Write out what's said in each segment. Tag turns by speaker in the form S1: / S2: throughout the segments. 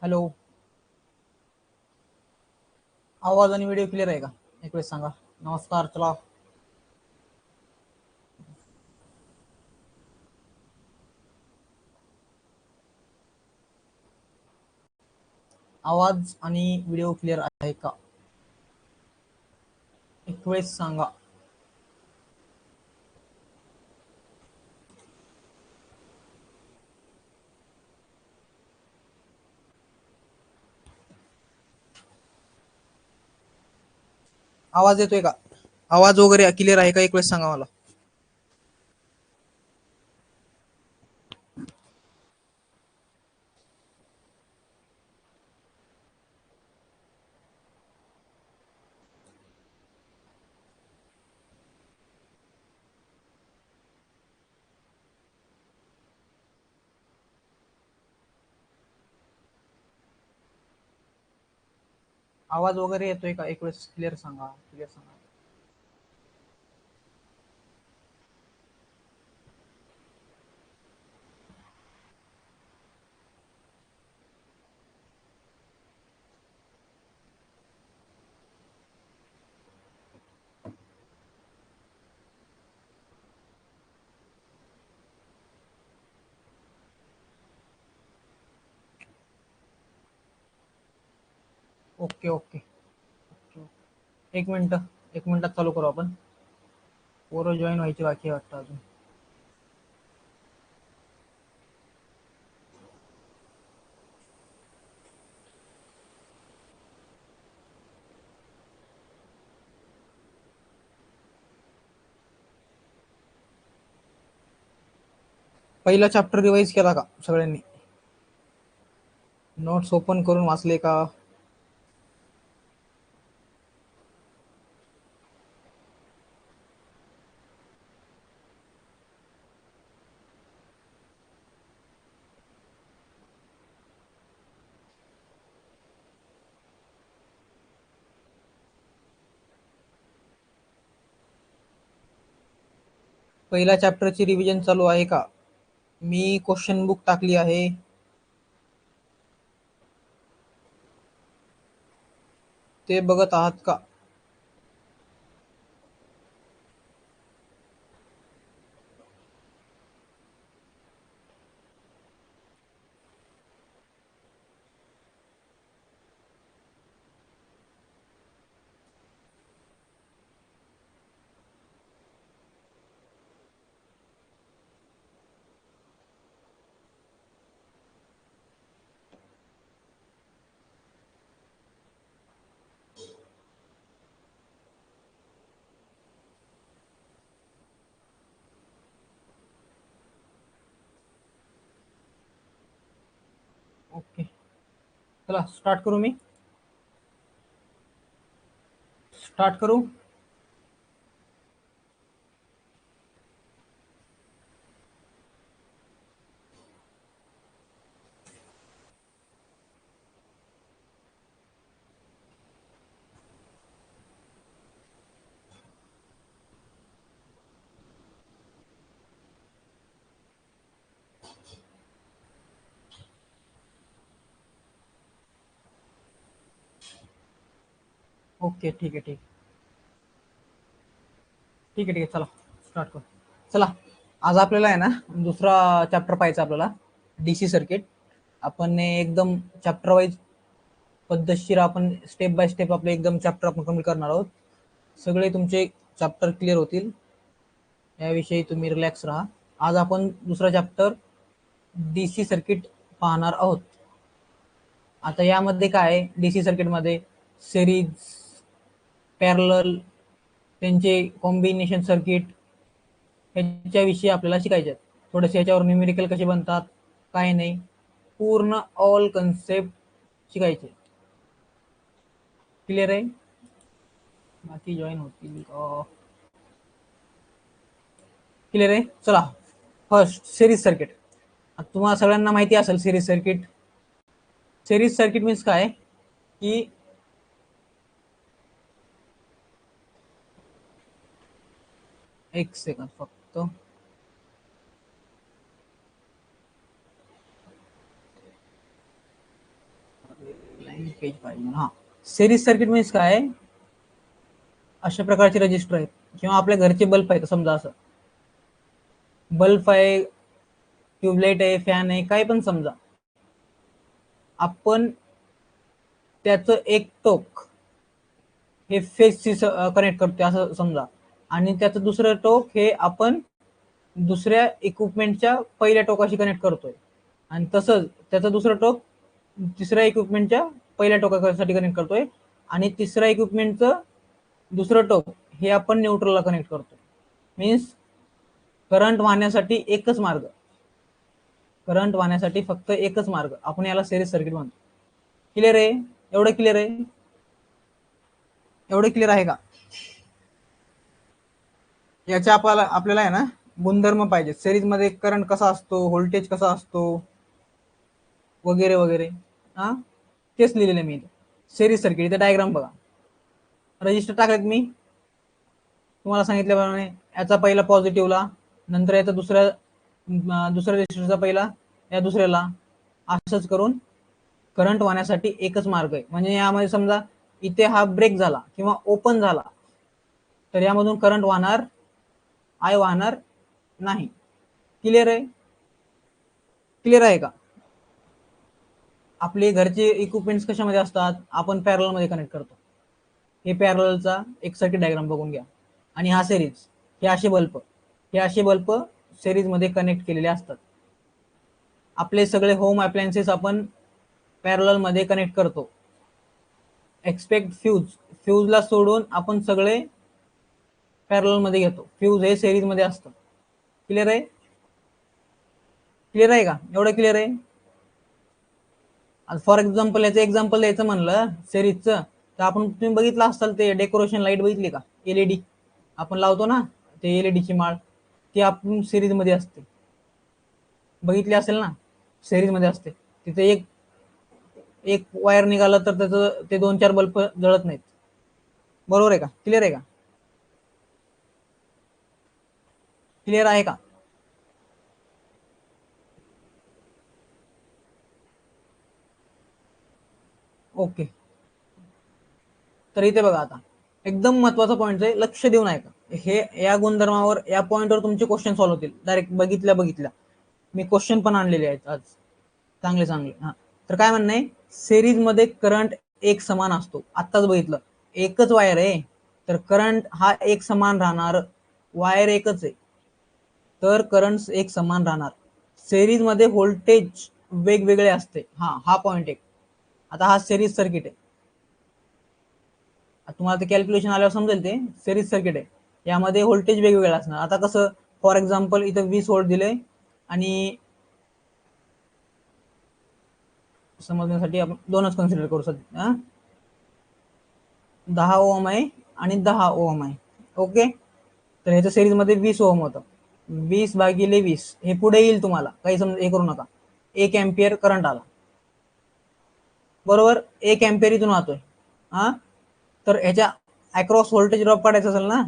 S1: Hello. आवाज आणि video clear आहे का? एक वेळेस सांगा. नमस्कार. चला. आवाज आणि व्हिडिओ क्लिअर आहे का? एक वेळेस सांगा. आवाज येतोय का? आवाज वगैरे क्लिअर आहे का? एक वेळेस सांगा मला. आवाज वगैरे येतोय का? एक वेळेस क्लिअर सांगा. क्लिअर सांगा. Okay okay. एक मिनिट. एक मिनिटात चालू करू आपण. पोरं जॉईन व्हायची बाकी आहे वाटतं अजून. पहिला चॅप्टर रिवाइज केला का सगळ्यांनी? नोट्स ओपन करून वाचले का? पहिल्या चॅप्टरची रिव्हिजन चालू आहे का? मी क्वेश्चन बुक टाकली आहे. ते बघत आहात का? ओके. चला स्टार्ट करू. मी स्टार्ट करू. ओके. ठीक आहे. ठीक. ठीक आहे. ठीक आहे. चला स्टार्ट करू. चला. आज आपल्याला आहे ना दुसरा चॅप्टर पाहायचा आपल्याला. DC circuit. आपण एकदम चॅप्टर वाईज पद्धतशीर आपण स्टेप बाय स्टेप आपले एकदम चॅप्टर आपण कम्प्लीट करणार आहोत. सगळे तुमचे चॅप्टर क्लिअर होतील याविषयी तुम्ही रिलॅक्स राहा. आज आपण दुसरा चॅप्टर डीसी सर्किट पाहणार आहोत. आता यामध्ये काय डीसी सर्किट मध्ये सिरीज, पॅरलल, त्यांचे कॉम्बिनेशन सर्किट ह्याच्याविषयी आपल्याला शिकायचे आहेत. थोडेसे याच्यावर न्यूमेरिकल कसे बनतात, काय नाही, पूर्ण ऑल कन्सेप्ट शिकायचे. क्लिअर आहे? बाकी जॉईन होतील. क्लिअर आहे. चला फर्स्ट सिरीज सर्किट. तुम्हाला सगळ्यांना माहिती असेल series circuit. Series circuit means काय की एक सेकंड फक्त. पेज पाहिजे हा. सिरीज सर्किट मीन्स काय, अशा प्रकारचे रजिस्टर आहेत किंवा आपल्या घरचे बल्ब आहेत, समजा असं बल्ब आहे, ट्यूबलाइट आहे, फॅन आहे, काही पण समजा, आपण त्याचं एक टोक हे फेसशी कनेक्ट करतोय असं समजा, आणि त्याचं दुसरं टोक हे आपण दुसऱ्या इक्विपमेंटच्या पहिल्या टोकाशी कनेक्ट करतोय, आणि तसंच त्याचं दुसरं टोक तिसऱ्या इक्विपमेंटच्या पहिल्या टोकासाठी कनेक्ट करतोय, आणि तिसऱ्या इक्विपमेंटचं दुसरं टोक हे आपण न्यूट्रलला कनेक्ट करतोय. मीन्स करंट वाहण्यासाठी एकच मार्ग, करंट वाहण्यासाठी फक्त एकच मार्ग, आपण याला सिरीज सर्किट म्हणतो. क्लिअर आहे? एवढं क्लिअर आहे? एवढं क्लिअर आहे का? याच्या आपल्याला आहे ना गुणधर्म पाहिजे, सिरीज मध्ये करंट कसा असतो, व्होल्टेज कसा असतो, वगैरे वगैरे. हा, तेच लिहिलेलं मी सिरीज सर्किट. इथे डायग्राम बघा, रजिस्टर टाकलेत मी तुम्हाला सांगितल्याप्रमाणे. याचा पहिला पॉझिटिव्हला, नंतर याचा दुसऱ्या रजिस्टरचा पहिला या दुसऱ्याला, असंच करून करंट वाहण्यासाठी एकच मार्ग आहे. म्हणजे यामध्ये समजा इथे हा ब्रेक झाला किंवा ओपन झाला तर यामधून करंट वाहणार, आय वाहणार नाही. क्लिअर आहे? क्लिअर आहे का? आपले घरचे इक्विपमेंट्स कशामध्ये असतात, आपण पॅरल मध्ये कनेक्ट करतो. हे पॅरलचा एक सर्किट डायग्राम बघून घ्या. आणि हा सिरीज, हे असे बल्ब सिरीज मध्ये कनेक्ट केलेले असतात. आपले सगळे होम अप्लायन्सेस आपण पॅरल मध्ये कनेक्ट करतो, एक्सपेक्ट फ्यूजला सोडून आपण सगळे पॅरल मध्ये घेतो. फ्यूज हे सिरीज मध्ये असतं. क्लिअर आहे? क्लिअर आहे का? एवढं क्लिअर आहे? फॉर एक्झाम्पल याचं एक्झाम्पल द्यायचं म्हणलं सिरीजचं, तर आपण तुम्ही बघितलं असाल ते डेकोरेशन लाईट बघितली का, एलईडी आपण लावतो ना, ते एलईडीची माळ, ती आपण सिरीज मध्ये असते, बघितली असेल ना, सिरीज मध्ये असते. तिथे एक वायर निघाला तर त्याचं ते 2-4 बल्ब जळत नाहीत. बरोबर आहे का? क्लिअर आहे का? क्लिअर आहे का? ओके. तर इथे बघा, आता एकदम महत्वाचा पॉईंट आहे, लक्ष देऊन ऐका. हे या गुणधर्मावर, या पॉईंटवर तुमचे क्वेश्चन सॉल्व्ह होतील डायरेक्ट बघितल्या. मी क्वेश्चन पण आणलेले आहेत आज चांगले. हा, तर काय म्हणणं आहे, सिरीज मध्ये करंट एक समान असतो. आत्ताच बघितलं, एकच वायर आहे तर करंट हा एक समान राहणार, वायर एकच आहे तर करंट एक समान राहणार. सिरीज मध्ये व्होल्टेज वेगवेगळे असते. हा पॉइंट एक. आता हा सिरीज सर्किट आहे, तुम्हाला ते कॅल्क्युलेशन आल्यावर समजेल, ते सिरीज सर्किट आहे, यामध्ये व्होल्टेज वेगवेगळे असणार. आता कसं, फॉर एक्झाम्पल इथं 20 व्होल्ट दिले, आणि समजण्यासाठी आपण दोनच कन्सिडर करू शकतो, 10 ओम आहे आणि 10 ओम आहे. ओके, तर ह्याच्या सिरीज मध्ये 20 ओम होतं. 20/20 हे पुढे येईल, तुम्हाला काही समज हे करू नका. 1 एम्पियर करंट आला, बरोबर, 1 एम्पियर इथून वाहतोय. तर ह्याच्या अक्रॉस व्होल्टेज ड्रॉप काढायचा असेल ना,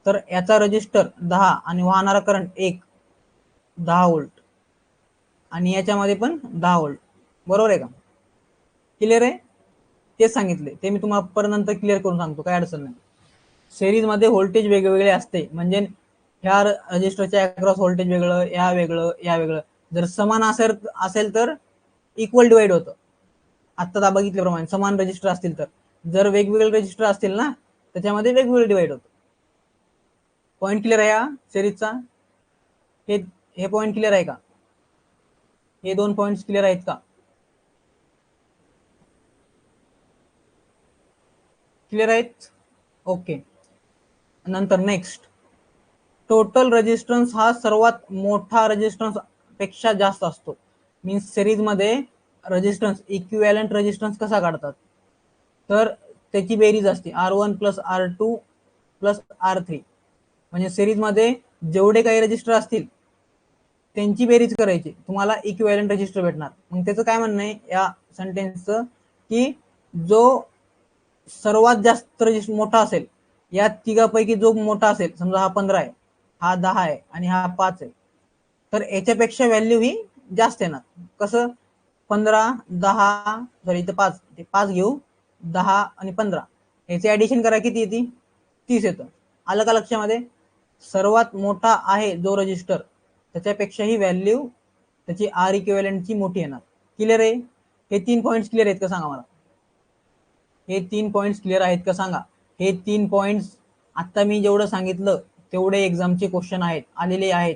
S1: तर याचा रजिस्टर 10 आणि वाहणारा करंट 10 व्होल्ट, आणि याच्यामध्ये पण 10 व्होल्ट. बरोबर आहे का? क्लिअर आहे? तेच सांगितले, ते मी तुम्हाला परत नंतर क्लिअर करून सांगतो, काय अडचण नाही. सिरीज मध्ये व्होल्टेज वेगवेगळे असते, म्हणजे ह्या रजिस्टरच्या अक्रॉस व्होल्टेज वेगळं, या वेगळं. जर समान असेल तर इक्वल डिवाइड होतं. आता बघितल्याप्रमाणे समान रजिस्टर असतील तर. जर वेगवेगळे रजिस्टर असतील ना, त्याच्यामध्ये वेगवेगळे डिवाइड होतं. पॉइंट क्लिअर आहे? सिरीजचा हे पॉइंट क्लिअर आहे का? हे 2 पॉइंट्स क्लिअर आहेत का? क्लिअर आहेत? ओके. नंतर नेक्स्ट, टोटल रेजिस्टन्स हा सर्वात मोठा रेजिस्टन्स पेक्षा जास्त असतो. मीन्स सिरीज मध्ये रेजिस्टन्स, इक्विव्हॅलंट रेजिस्टन्स कसा काढतात, तर त्याची बेरीज असते R1 + R2 + R3. म्हणजे सिरीज मध्ये जेवढे काही रजिस्टर असतील त्यांची बेरीज करायची, तुम्हाला इक्विव्हॅलंट रजिस्टर भेटणार. मग त्याचं काय म्हणणं आहे या सेंटेन्सचं, की जो सर्वात जास्त रजिस्टर मोठा असेल, या तिघापैकी जो मोठा असेल, समजा हा 15 आहे, हा 10 आहे आणि हा 5 आहे, तर याच्यापेक्षा व्हॅल्यू ही जास्त येणार. कसं? 15 10 सॉरी इथं 5 ते 5 घेऊ 10 आणि 15 याचे ऍडिशन करा किती येते 30 येतं. आलं का लक्षामध्ये? सर्वात मोठा आहे जो रजिस्टर त्याच्यापेक्षाही व्हॅल्यू त्याची आर इक्विव्हॅलेंटची मोठी येणार. क्लिअर आहे? हे 3 पॉइंट्स क्लिअर आहेत का सांगा मला? हे 3 पॉइंट्स क्लिअर आहेत का सांगा? हे 3 पॉइंट्स आता मी जेवढं सांगितलं तेवढे एक्झामचे क्वेश्चन आहेत आलेले आहेत.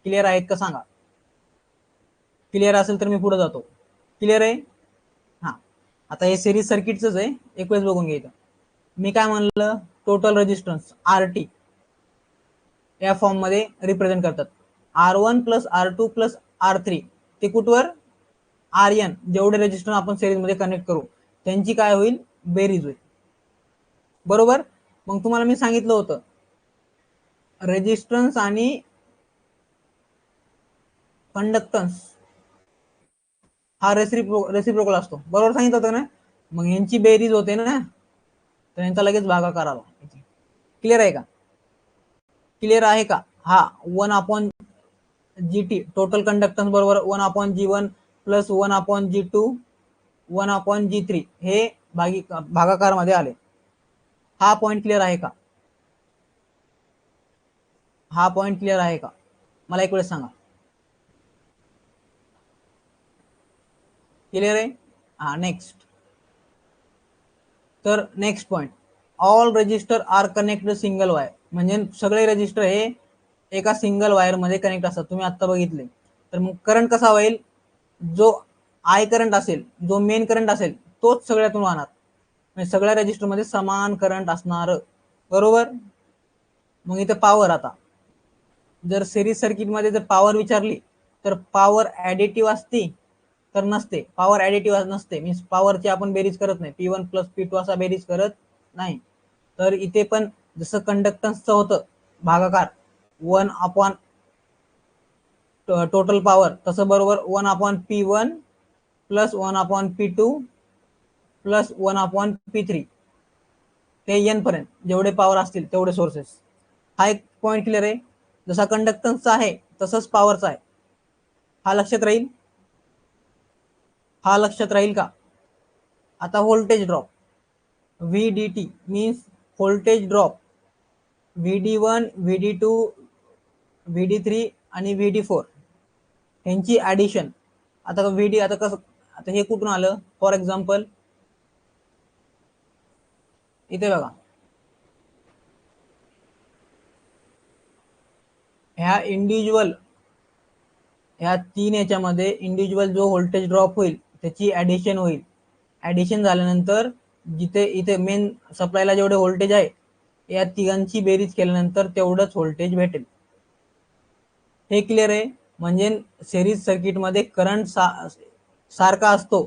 S1: क्लिअर आहेत का सांगा? क्लिअर असेल तर मी पुढे जातो. क्लिअर आहे? हा, आता हे सिरीज सर्किटच आहे, एक वेळेस बघून घ्यायचं. मी काय म्हणलं, टोटल रेजिस्टन्स आर टी या फॉर्म मध्ये रिप्रेझेंट करतात. R1 plus R2 plus R3 ते कुठवर RN जेवढे रेजिस्टर आपण सिरीज मध्ये कनेक्ट करू त्यांची काय होईल बेरीज होईल. बरोबर? मग तुम्हाला मी सांगितलं होतं रेजिस्टन्स आणि कंडक्टन्स हा रेसिप्रोकल असतो. बरोबर सांगितलं होतं ना? मग यांची बेरीज होते ना, तर यांचा लगेच भागाकार आला. क्लिअर आहे का? क्लिअर आहे का? हा 1/GT टोटल कंडक्टन्स बरोबर 1/G1 प्लस 1/G2 1/G3 हे भागाकार मध्ये आले. हा पॉइंट क्लिअर आहे का? हा पॉइंट क्लिअर आहे का? मला एक वेळेस सांगा. क्लिअर आहे? हा, नेक्स्ट. तर next point, all register are connected single wire. म्हणजे सगळे रजिस्टर हे एका सिंगल वायर मध्ये कनेक्ट असतात. तुम्ही आता बघितले. तर मग करंट कसा होईल? जो आय करंट असेल, जो मेन करंट असेल तोच सगळ्यातून वाहणार. म्हणजे सगळ्या रजिस्टर मध्ये समान करंट असणार. बरोबर? मग इथे पॉवर, आता जर सिरीज सर्किट मध्ये जर पॉवर विचारली तर पॉवर ऍडिटिव्ह असते तर नसते. पॉवर ऍडिटिव्ह नसते, मीन्स पॉवरची आपण बेरीज करत नाही. P1 प्लस P2 असा बेरीज करत नाही. तर इथे पण जसं कंडक्टन्सचं होतं भागाकार 1 टोटल पॉवर, तसं बरोबर 1/P1 plus 1/P2 plus 1/P3 ते n पर्यंत जेवढे पॉवर असतील तेवढे सोर्सेस. हा एक पॉइंट क्लिअर आहे. जसा कंडक्टन्सचा आहे तसंच पॉवरचा आहे. हा लक्षात राहील? हा लक्षात राहील का? आता voltage drop VDT means voltage drop VD1 VD2 VD3 आणि VD4 यांची ऍडिशन. आता VD आता कसं, आता हे कुठून आलं? फॉर एक्झाम्पल इथे बघा, ह्या इंडिव्हिज्युअल ह्या 3 याच्यामध्ये इंडिव्हिज्युअल जो व्होल्टेज ड्रॉप होईल त्याची ऍडिशन होईल. ऍडिशन झाल्यानंतर जिथे इथे मेन सप्लायला जेवढे व्होल्टेज आहे या तिघांची बेरीज केल्यानंतर तेवढंच व्होल्टेज भेटेल. हे क्लिअर आहे? म्हणजे सिरीज सर्किट मध्ये करंट सारखा असतो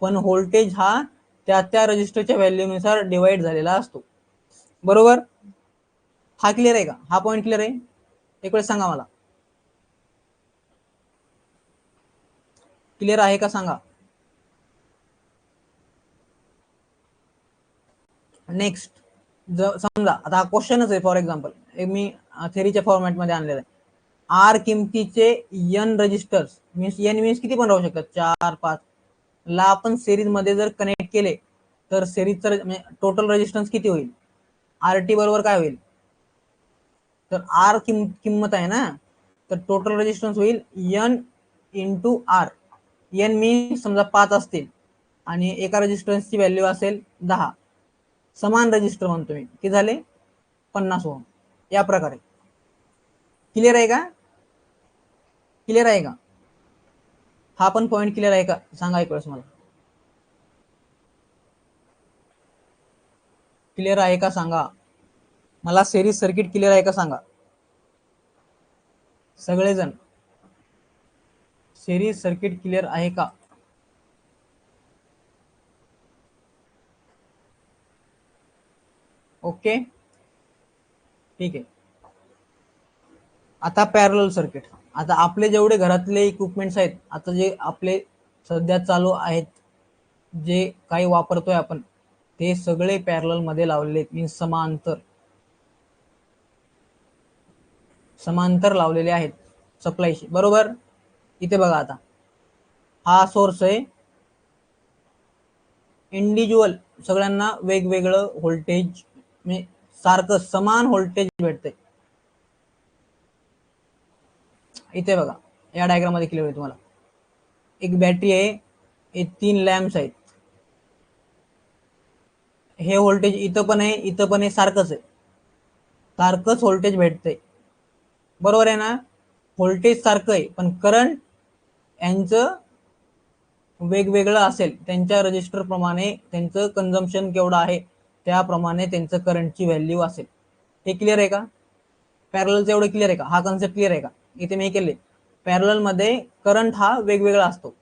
S1: पण व्होल्टेज हा त्या त्या रजिस्टरच्या व्हॅल्यूनुसार डिवाइड झालेला असतो. बरोबर? हा क्लिअर आहे का? हा पॉइंट क्लिअर आहे? एक वेळ सांगा मला. क्लिअर आहे का सांगा. नेक्स्ट, समजा आता हा क्वेश्चनच आहे. फॉर एक्झाम्पल मी थेरीच्या फॉर्मॅट मध्ये आणलेला आहे. आर किमतीचे n registers means n means किती पण राहू शकतात, 4 5 ला आपण सिरीज मध्ये जर कनेक्ट केले तर सिरीजचं म्हणजे टोटल रेजिस्टन्स किती होईल? RT बरोबर काय होईल? तर आर किंमत आहे ना, तर टोटल रेजिस्टन्स होईल n into R. n means समजा 5 असतील आणि एका रेजिस्टन्सची व्हॅल्यू असेल 10, समान रजिस्टर म्हणतो मी, किती झाले? 50 ओम. या प्रकारे. क्लिअर आहे का? क्लिअर आहे का? हा पण पॉइंट क्लिअर आहे का सांगा एक वेळेस मला. क्लिअर आहे का सांगा मला. सिरीज सर्किट क्लिअर आहे का सांगा सगळेजण. सिरीज सर्किट क्लिअर आहे का? ओके, ठीक आहे. आता पॅरलल सर्किट. आता आपले जेवढे घरातले इक्विपमेंट्स आहेत, आता जे आपले सध्या चालू आहेत, जे काही वापरतोय आपण, ते सगळे पॅरलल मध्ये लावलेले आहेत. मीन्स समांतर लावलेले आहेत सप्लायशी. बरोबर? इथे बघा, आता हा सोर्स आहे इंडिव्हिज्युअल सगळ्यांना वेगवेगळं व्होल्टेज म्हणजे सारखं समान व्होल्टेज भेटते. इथे बघा या डायग्राम मध्ये क्लिअर होईल तुम्हाला. एक बॅटरी आहे, हे 3 लॅम्प्स आहेत. हे व्होल्टेज इथं पण आहे, इथं पण आहे, सारखंच आहे, सारखंच व्होल्टेज भेटते. बरोबर आहे ना? व्होल्टेज सारखं आहे पण करंट यांचं वेगवेगळं असेल. त्यांच्या रजिस्टर प्रमाणे त्यांचं कन्झम्पशन केवढं आहे त्याप्रमाणे त्यांचं करंटची व्हॅल्यू असेल. हे क्लिअर आहे का? पॅरललचं एवढं क्लिअर आहे का? हा कन्सेप्ट क्लिअर आहे का? इथे मी केले पॅरलल मध्ये करंट हा वेगवेगळा असतो.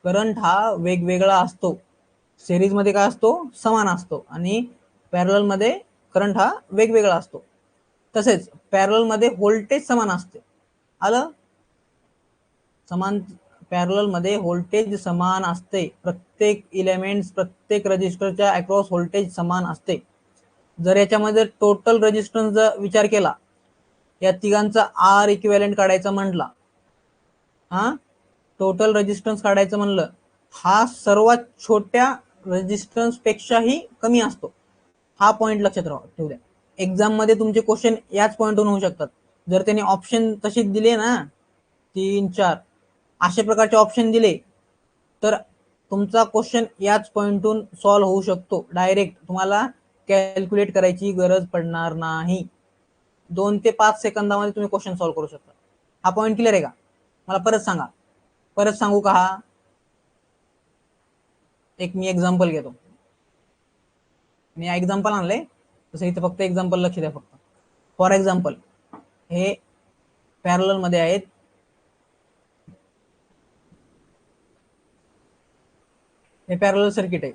S1: करंट हा वेगवेगळा असतो. सिरीज मध्ये काय असतो? समान असतो. आणि पॅरलल मध्ये करंट हा वेगवेगळा असतो. तसेच पॅरलल मध्ये व्होल्टेज समान असते. आलं? समान पॅरलल मध्ये व्होल्टेज समान असते. प्रत्येक इलेमेंट्स प्रत्येक रजिस्टरच्या अक्रॉस व्होल्टेज समान असते. जर याच्यामध्ये टोटल रेजिस्टन्सचा विचार केला, या तिघांचा आर इक्विव्हॅलेंट काढायचा म्हटला, हा टोटल रेजिस्टन्स काढायचं म्हणलं, हा सर्वात छोट्या रेजिस्टन्स पेक्षाही कमी असतो. हा पॉइंट लक्षात ठेवू द्या. एक्झाम मध्ये तुमचे क्वेश्चन याच पॉइंटवरून होऊ शकतात. जर त्यांनी ऑप्शन तसेच दिले ना 3 4 अशा प्रकारचे ऑप्शन दिले तर तुमचा क्वेश्चन याच पॉइंटून सॉल्व्ह होऊ शकतो. डायरेक्ट तुम्हाला कॅल्क्युलेट करायची गरज पडणार नाही. 2 ते 5 सेकंदामध्ये तुम्ही क्वेश्चन सॉल्व्ह करू शकता. हा पॉइंट क्लिअर आहे का? मला परत सांगा. परत सांगू का? हा एक मी एक्झाम्पल घेतो. मी एक्झाम्पल आणले तसं इथे फक्त एक्झाम्पल लक्ष द्या फक्त. फॉर एक्झाम्पल हे पॅरलल मध्ये आहेत. हे पॅरलल सर्किट आहे.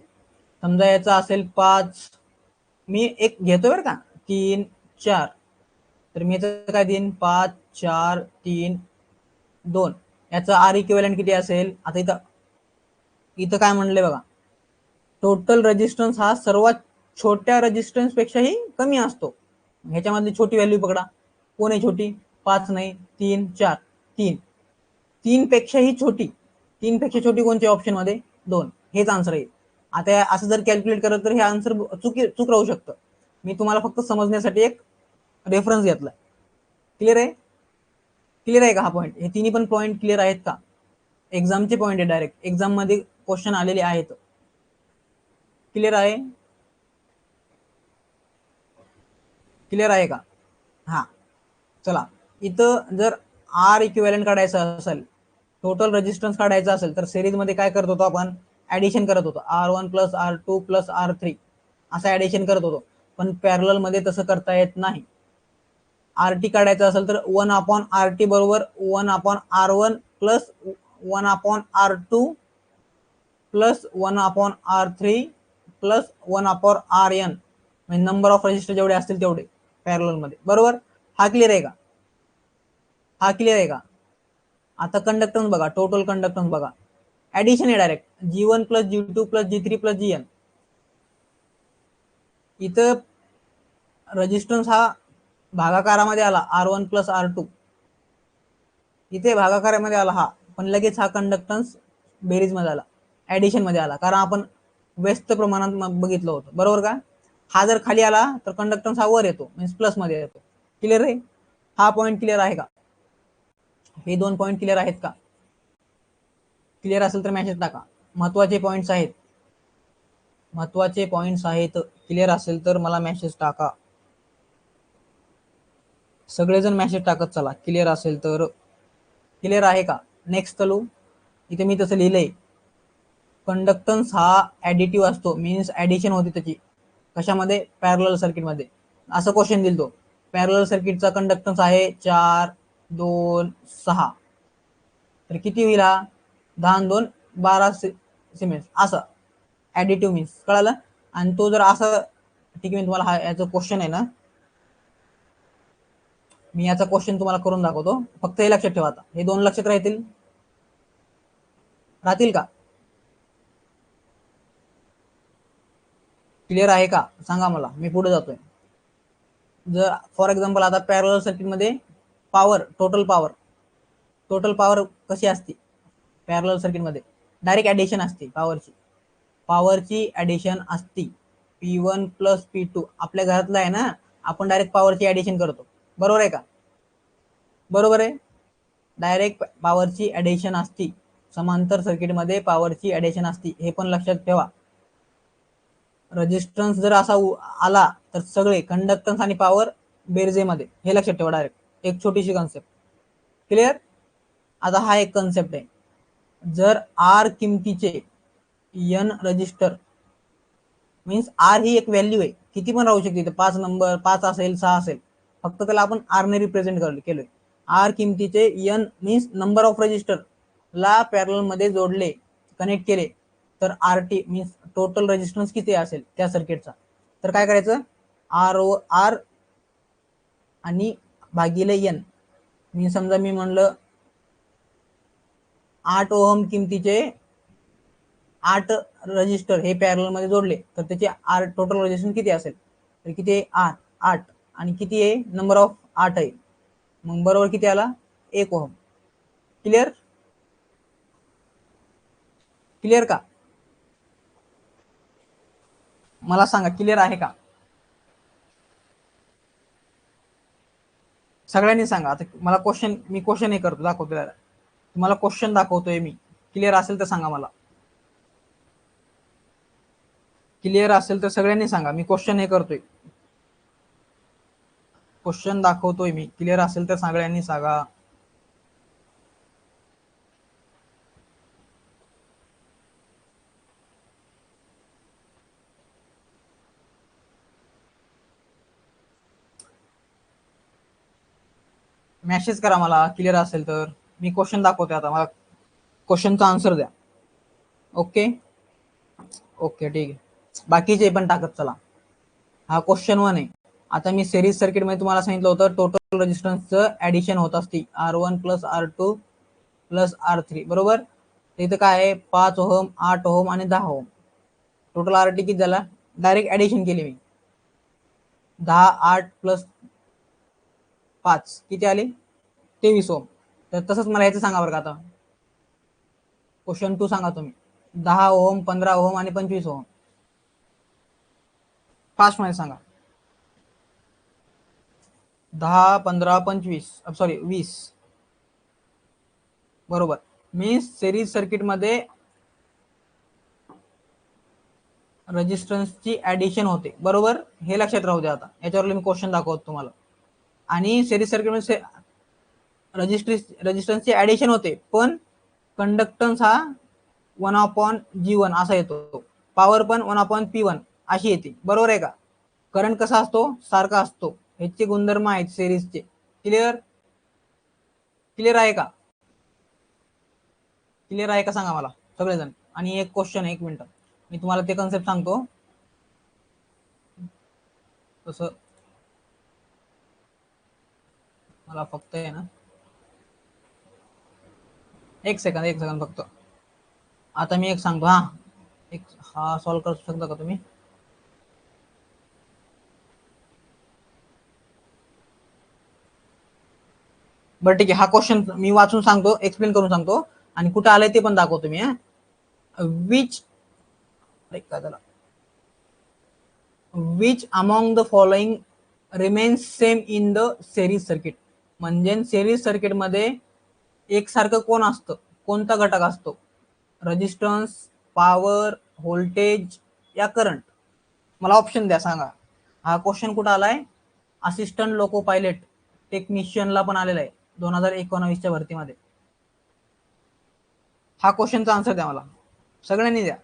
S1: समजा याचा असेल 5, मी एक घेतोय बरं का, 3 4, तर मी याचं काय देईन 5 4 3 2. याचा आर इक्विव्हॅलेंट किती असेल? आता इथं इथं काय म्हणले बघा, टोटल रेजिस्टन्स हा सर्वात छोट्या रेजिस्टन्स पेक्षाही कमी असतो. ह्याच्यामधली छोटी व्हॅल्यू पकडा. कोण आहे छोटी? 5 नाही, 3 4 3. 3 पेक्षाही छोटी. 3 पेक्षा छोटी कोणत्या ऑप्शन मध्ये? 2. हेच आन्सर आहे. आता असं जर कॅल्क्युलेट करत तर हे आन्सर चूक राहू शकतं. मी तुम्हाला फक्त समजण्यासाठी एक रेफरन्स घेतला. क्लिअर आहे? क्लिअर आहे का हा पॉईंट? हे तिन्ही पण पॉईंट क्लिअर आहेत का? एक्झामचे पॉईंट आहे, डायरेक्ट एक्झाम मध्ये क्वेश्चन आलेले आहेत. क्लिअर आहे? क्लिअर आहे का? हा चला, इथं जर आर इक्विव्हॅलेंट काढायचं असेल, टोटल रेजिस्टन्स काढायचा असेल, तर सिरीज मध्ये काय करत होतो आपण? ऍडिशन करत होतो. R1 plus R2 plus R3 असं ऍडिशन करत होतो. पण पॅरलल मध्ये तसं करता येत नाही. आरटी काढायचं असेल तर 1 अपॉन आरटी बरोबर 1 upon R1 plus 1 upon R2 plus 1 upon R3 plus 1 upon RN, म्हणजे नंबर ऑफ रजिस्टर जेवढे असतील तेवढे पॅरलल मध्ये. बरोबर? हा क्लिअर आहे का? हा क्लिअर आहे का? आता कंडक्टन्स बघा, टोटल कंडक्टन्स बघा. ऍडिशन आहे direct, G1 plus G2 plus G3 plus Gn. इथं रेजिस्टन्स हा भागाकारामध्ये आला R1 प्लस R2, इथे भागाकारामध्ये आला हा, पण लगेच हा कंडक्टन्स बेरीज मध्ये आला, ऍडिशन मध्ये आला, कारण आपण व्यस्त प्रमाणात बघितलं होतं. बरोबर का? हा जर खाली आला तर कंडक्टन्स हा वर येतो, मीन्स प्लस मध्ये येतो. क्लिअर आहे? हा पॉइंट क्लिअर आहे का? हे 2 पॉइंट क्लिअर आहेत का? क्लिअर असेल तर मेसेज टाका. महत्वाचे पॉइंट्स आहेत, महत्वाचे पॉइंट्स आहेत. क्लिअर असेल तर मला मेसेज टाका. सगळेजण मेसेज टाकत चला क्लिअर असेल तर. क्लिअर आहे का? नेक्स्ट चलू. इथे मी तसं लिहिलंय, कंडक्टन्स हा ऍडिटिव्ह असतो, मीन्स ऍडिशन होते त्याची. कशामध्ये? पॅरलल सर्किट मध्ये. असं क्वेश्चन दिल तो, पॅरलल सर्किटचा कंडक्टन्स आहे 4 2 6, तर किती होईल हा? 10 2 12 सिमेंस. असं ऍडिटिव्ह मीन्स. कळालं? आणि तो जर असं, ठीक आहे, मी तुम्हाला हा याचा क्वेश्चन आहे ना, मी याचा क्वेश्चन तुम्हाला करून दाखवतो. फक्त हे लक्षात ठेवा. आता हे 2 लक्षात राहतील, राहतील का? क्लिअर आहे का? सांगा मला, मी पुढे जातोय. जर फॉर एक्झाम्पल आता पॅरलल सर्किट मध्ये पॉवर, टोटल पॉवर कशी असते? पॅरलल सर्किट मध्ये डायरेक्ट ऍडिशन असते पॉवरची. पॉवरची ऍडिशन असती, P1 प्लस P2 आपल्या घरातलं आहे ना, आपण डायरेक्ट पॉवरची ऍडिशन करतो, बरोबर आहे का? बरोबर आहे, डायरेक्ट पॉवरची ऍडिशन असती, समांतर सर्किटमध्ये पॉवरची ऍडिशन असती, हे पण लक्षात ठेवा. रेजिस्टन्स जर असा आला तर सगळे कंडक्टन्स आणि पॉवर बेरजेमध्ये, हे लक्षात ठेवा डायरेक्ट, एक छोटीशी कन्सेप्ट. क्लिअर? आता हा एक कन्सेप्ट आहे, जर आर किमतीचे एन रजिस्टर, मीन्स आर ही एक व्हॅल्यू आहे, किती पण राहू शकते, 5 नंबर 5 असेल 6 असेल, फक्त त्याला आपण आर ने रिप्रेझेंट केलोय. आर किमतीचे N means number of register ला पॅरल मध्ये जोडले, कनेक्ट केले, तर R T means total resistance किती असेल त्या सर्किटचा. तर काय करायचं, आर आणि भागिले एन, मी समजा मी म्हणलं 8 ओहम किमतीचे 8 रजिस्टर हे पॅरल मध्ये जोडले, तर त्याचे आर टोटल रेजिस्टन्स किती असेल, तर किती आहे 8 आणि किती आहे नंबर ऑफ 8 आहे, मग बरोबर किती आला 1 ओहम. क्लिअर? क्लिअर का? मला सांगा क्लिअर आहे का? सगळ्यांनी सांगा. आता मला क्वेश्चन, मी क्वेश्चन हे करतो, दाखवतो त्याला, तुम्हाला क्वेश्चन दाखवतोय मी. क्लिअर असेल तर सांगा मला, क्लिअर असेल तर सगळ्यांनी सांगा, मी क्वेश्चन हे करतोय, क्वेश्चन दाखवतोय मी. क्लिअर असेल तर सगळ्यांनी सांगा. मेसेज करा मला क्लिअर असेल तर, मी क्वेश्चन दाखवतोय आता, मला क्वेश्चनचा आन्सर द्या. ओके ओके ठीक आहे, बाकीचे पण टाकत चला. हा क्वेश्चन 1 आहे. आता मी सिरीज सर्किट मध्ये तुम्हाला सांगितलं होतं टोटल रेजिस्टन्सचं ऍडिशन होत असते, R1 plus R2 plus R3, बरोबर. इथं काय आहे 5 ओहम 8 ओहम आणि 10 ओहम, टोटल आरटी किती झाला, डायरेक्ट ऍडिशन केली मी, 10 8 प्लस 5 किती आले 23 ओहम. तर तसंच मला याचं सांगा बरं का. आता क्वेश्चन 2 सांगा तुम्ही, 10 ओहम 15 ओहम आणि 25 ओहम, फास्ट मध्ये सांगा. 10 15 25 सॉरी 20, बरोबर. मीन्स सिरीज सर्किट मध्ये रेजिस्टन्सची ऍडिशन होते, बरोबर. हे लक्षात राहू द्या. आता याच्यावर मी क्वेश्चन दाखवतो तुम्हाला. आणि सिरीज सर्किट मध्ये रेजिस्टन्सची ऍडिशन होते, पण कंडक्टन्स हा 1/G1 असा येतो, पॉवर पण 1/P1 अशी येते, बरोबर आहे का. करंट कसा असतो, सारखा असतो, ह्याचे गुणधर्म आहेत सिरीजचे. क्लिअर? क्लिअर आहे का? क्लिअर आहे का सांगा मला सगळेजण. आणि एक क्वेश्चन, 1 मिनिट मी तुम्हाला ते कन्सेप्ट सांगतो. तसं मला फक्त आहे ना, एक सेकंद फक्त. आता मी एक सांगतो, हा सॉल्व्ह करू शकता का तुम्ही? बरं ठीक आहे, हा क्वेश्चन मी वाचून सांगतो, एक्सप्लेन करून सांगतो, आणि कुठं आलंय ते पण दाखवतो मी. Which among the following remains same in the series circuit. म्हणजे सिरीज सर्किट मध्ये एकसारखं कोण असतं, कोणता घटक असतो, रेजिस्टन्स, पॉवर, व्होल्टेज या करंट. मला ऑप्शन द्या, सांगा. हा क्वेश्चन कुठं आलाय, असिस्टंट लोको पायलट टेक्निशियनला पण आलेला आहे 2019च्या भरतीमध्ये. हा क्वेश्चनचा आन्सर द्या मला, सगळ्यांनी द्या,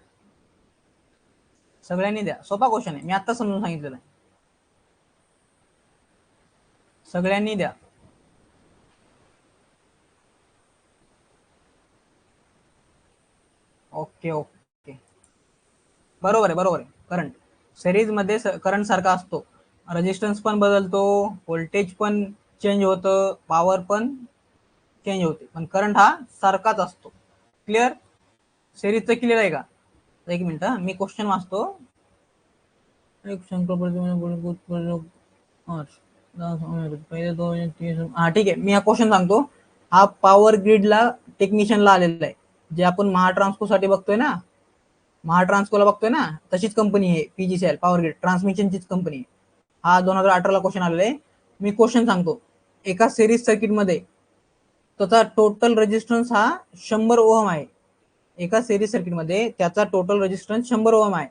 S1: सगळ्यांनी द्या. सोपा क्वेश्चन आहे, मी आता समजून सांगितलेलं आहे, सगळ्यांनी द्या. ओके ओके, बरोबर आहे, बरोबर आहे. करंट सिरीज मध्ये करंट सारखा असतो, रेजिस्टन्स पण बदलतो, व्होल्टेज पण चेंज होतं, पॉवर पण चेंज होते, पण करंट हा सारखाच असतो. क्लिअर? सिरीजचं क्लिअर आहे का? एक मिनिट, मी क्वेश्चन वाचतो. एक हा ठीक आहे, मी हा क्वेश्चन सांगतो. हा पॉवर ग्रीडला टेक्निशियनला आलेला आहे, जे आपण महाट्रान्सको साठी बघतोय ना, महाट्रान्सकोला बघतोय ना, तशीच कंपनी आहे पीजीसीएल पॉवर ग्रिड ट्रान्समिशनचीच कंपनी आहे. हा 2018ला क्वेश्चन आलेला आहे. मी क्वेश्चन सांगतो. एका सिरीज सर्किट मध्ये त्याचा टोटल रेजिस्टन्स हा 100 ओहम आहे. एका सिरीज सर्किट मध्ये त्याचा टोटल रेजिस्टन्स 100 ओहम आहे.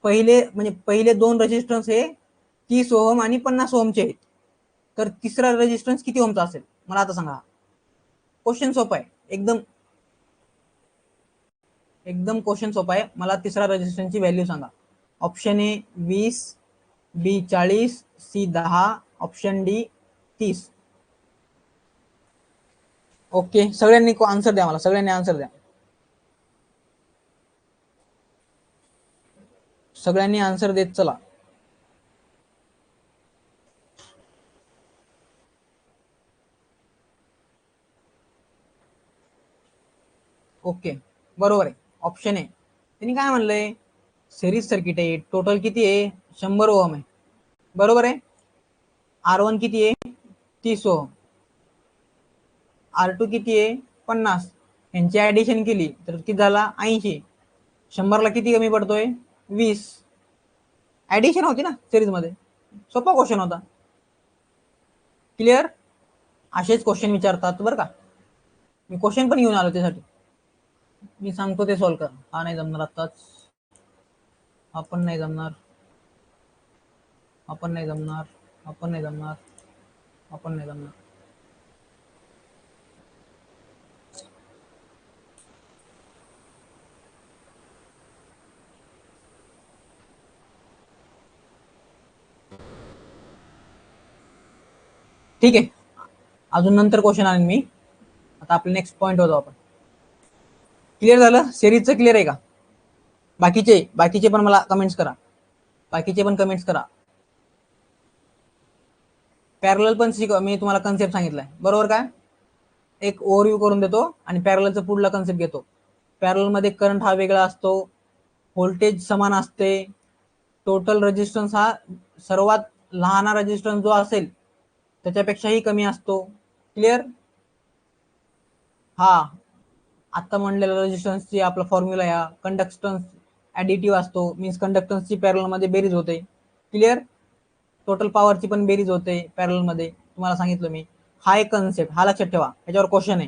S1: पहिले दोन रेजिस्टन्स हे 30 ओहम आणि 50 ओहमचे आहेत. तर तिसरा रेजिस्टन्स किती ओहमचा असेल मला आता सांगा. क्वेश्चन सोपा आहे एकदम. एकदम क्वेश्चन सोपा आहे. मला तिसरा रेजिस्टन्सची व्हॅल्यू सांगा. Option A 20, B 40, C 10, option D 30. Okay, सगळ्यांनी आन्सर द्या. मला सगळ्यांनी आन्सर द्या. सगळ्यांनी आन्सर देत चला. ओके, बरोबर आहे. ऑप्शन आहे. त्यांनी काय म्हणलंय, सिरीज सर्किट आहे, टोटल किती आहे 100 ओहम आहे. बरोबर आहे. R1 किती आहे 30 ओहम, R2 किती आहे 50. यांची ऍडिशन केली तर किती झाला 80. 100ला किती कमी पडतोय 20. ऍडिशन होती ना सिरीज मध्ये. सोपा क्वेश्चन होता. क्लिअर. असेच क्वेश्चन विचारतात बरं का. मी क्वेश्चन पण घेऊन आलो त्यासाठी. मी सांगतो ते सॉल्व्ह कर. हा नाही जमणार आताच. आपण नाही जमणार. आपण नाही जमणार. आपण नाही जमणार. आपण नाही जमणार. ठीक आहे. अजून नंतर क्वेश्चन आणेन मी. आता आपलं नेक्स्ट पॉइंट होतो आपण. क्लिअर झालं. सिरीजचं क्लिअर आहे का. बाकीचे पण मला कमेंट्स करा. बाकीचे पण कमेंट्स करा. पॅरलल पण मी तुम्हाला कन्सेप्ट सांगितलाय बरोबर काय. एक ओव्हरव्ह्यू करून देतो आणि पॅरललचा पुढला कन्सेप्ट घेतो. पॅरलल मध्ये करंट हा वेगळा असतो, व्होल्टेज समान असते, टोटल रेजिस्टन्स हा सर्वात लहान रेजिस्टन्स जो असेल त्याच्यापेक्षाही कमी असतो. क्लिअर. हा आता म्हणलेला रेजिस्टन्सची आपला फॉर्म्युला या कंडक्टन्स ऍडिटिव्ह असतो, मीन्स कंडक्टन्सची पॅरलल मध्ये बेरीज होते. क्लिअर. टोटल पॉवरची पण बेरीज होते पॅरलल मध्ये, तुम्हाला सांगितलं मी. हा एक कन्सेप्ट, हा लक्षात ठेवा. याच्यावर क्वेश्चन आहे.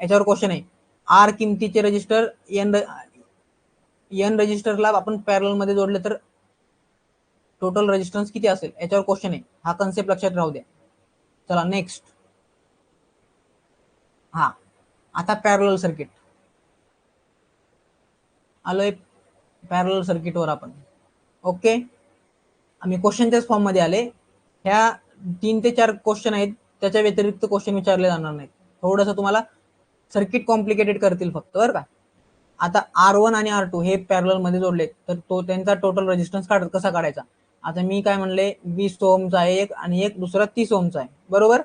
S1: याच्यावर क्वेश्चन आहे. आर किमतीचे रजिस्टर एन रजिस्टरला आपण पॅरलल मध्ये जोडले तर टोटल रेजिस्टन्स किती असेल, याच्यावर क्वेश्चन आहे. हा कन्सेप्ट लक्षात राहू द्या. चला नेक्स्ट. हा आता पॅरलल सर्किट आलोय. पॅरलल सर्किटवर आपण. ओके, आम्ही क्वेश्चनच्याच फॉर्म मध्ये आले. ह्या 3 ते 4 क्वेश्चन आहेत, त्याच्या व्यतिरिक्त क्वेश्चन विचारले जाणार नाहीत. थोडंसं तुम्हाला सर्किट कॉम्प्लिकेटेड करतील फक्त बरं का. आता R1 आणि R2 हे पॅरलल मध्ये जोडले तर तो त्यांचा टोटल रेजिस्टन्स कसा काढायचा. आता मी काय म्हणले 20 ओहमचा आहे एक आणि एक दुसरा 30 ओहमचा आहे बरोबर.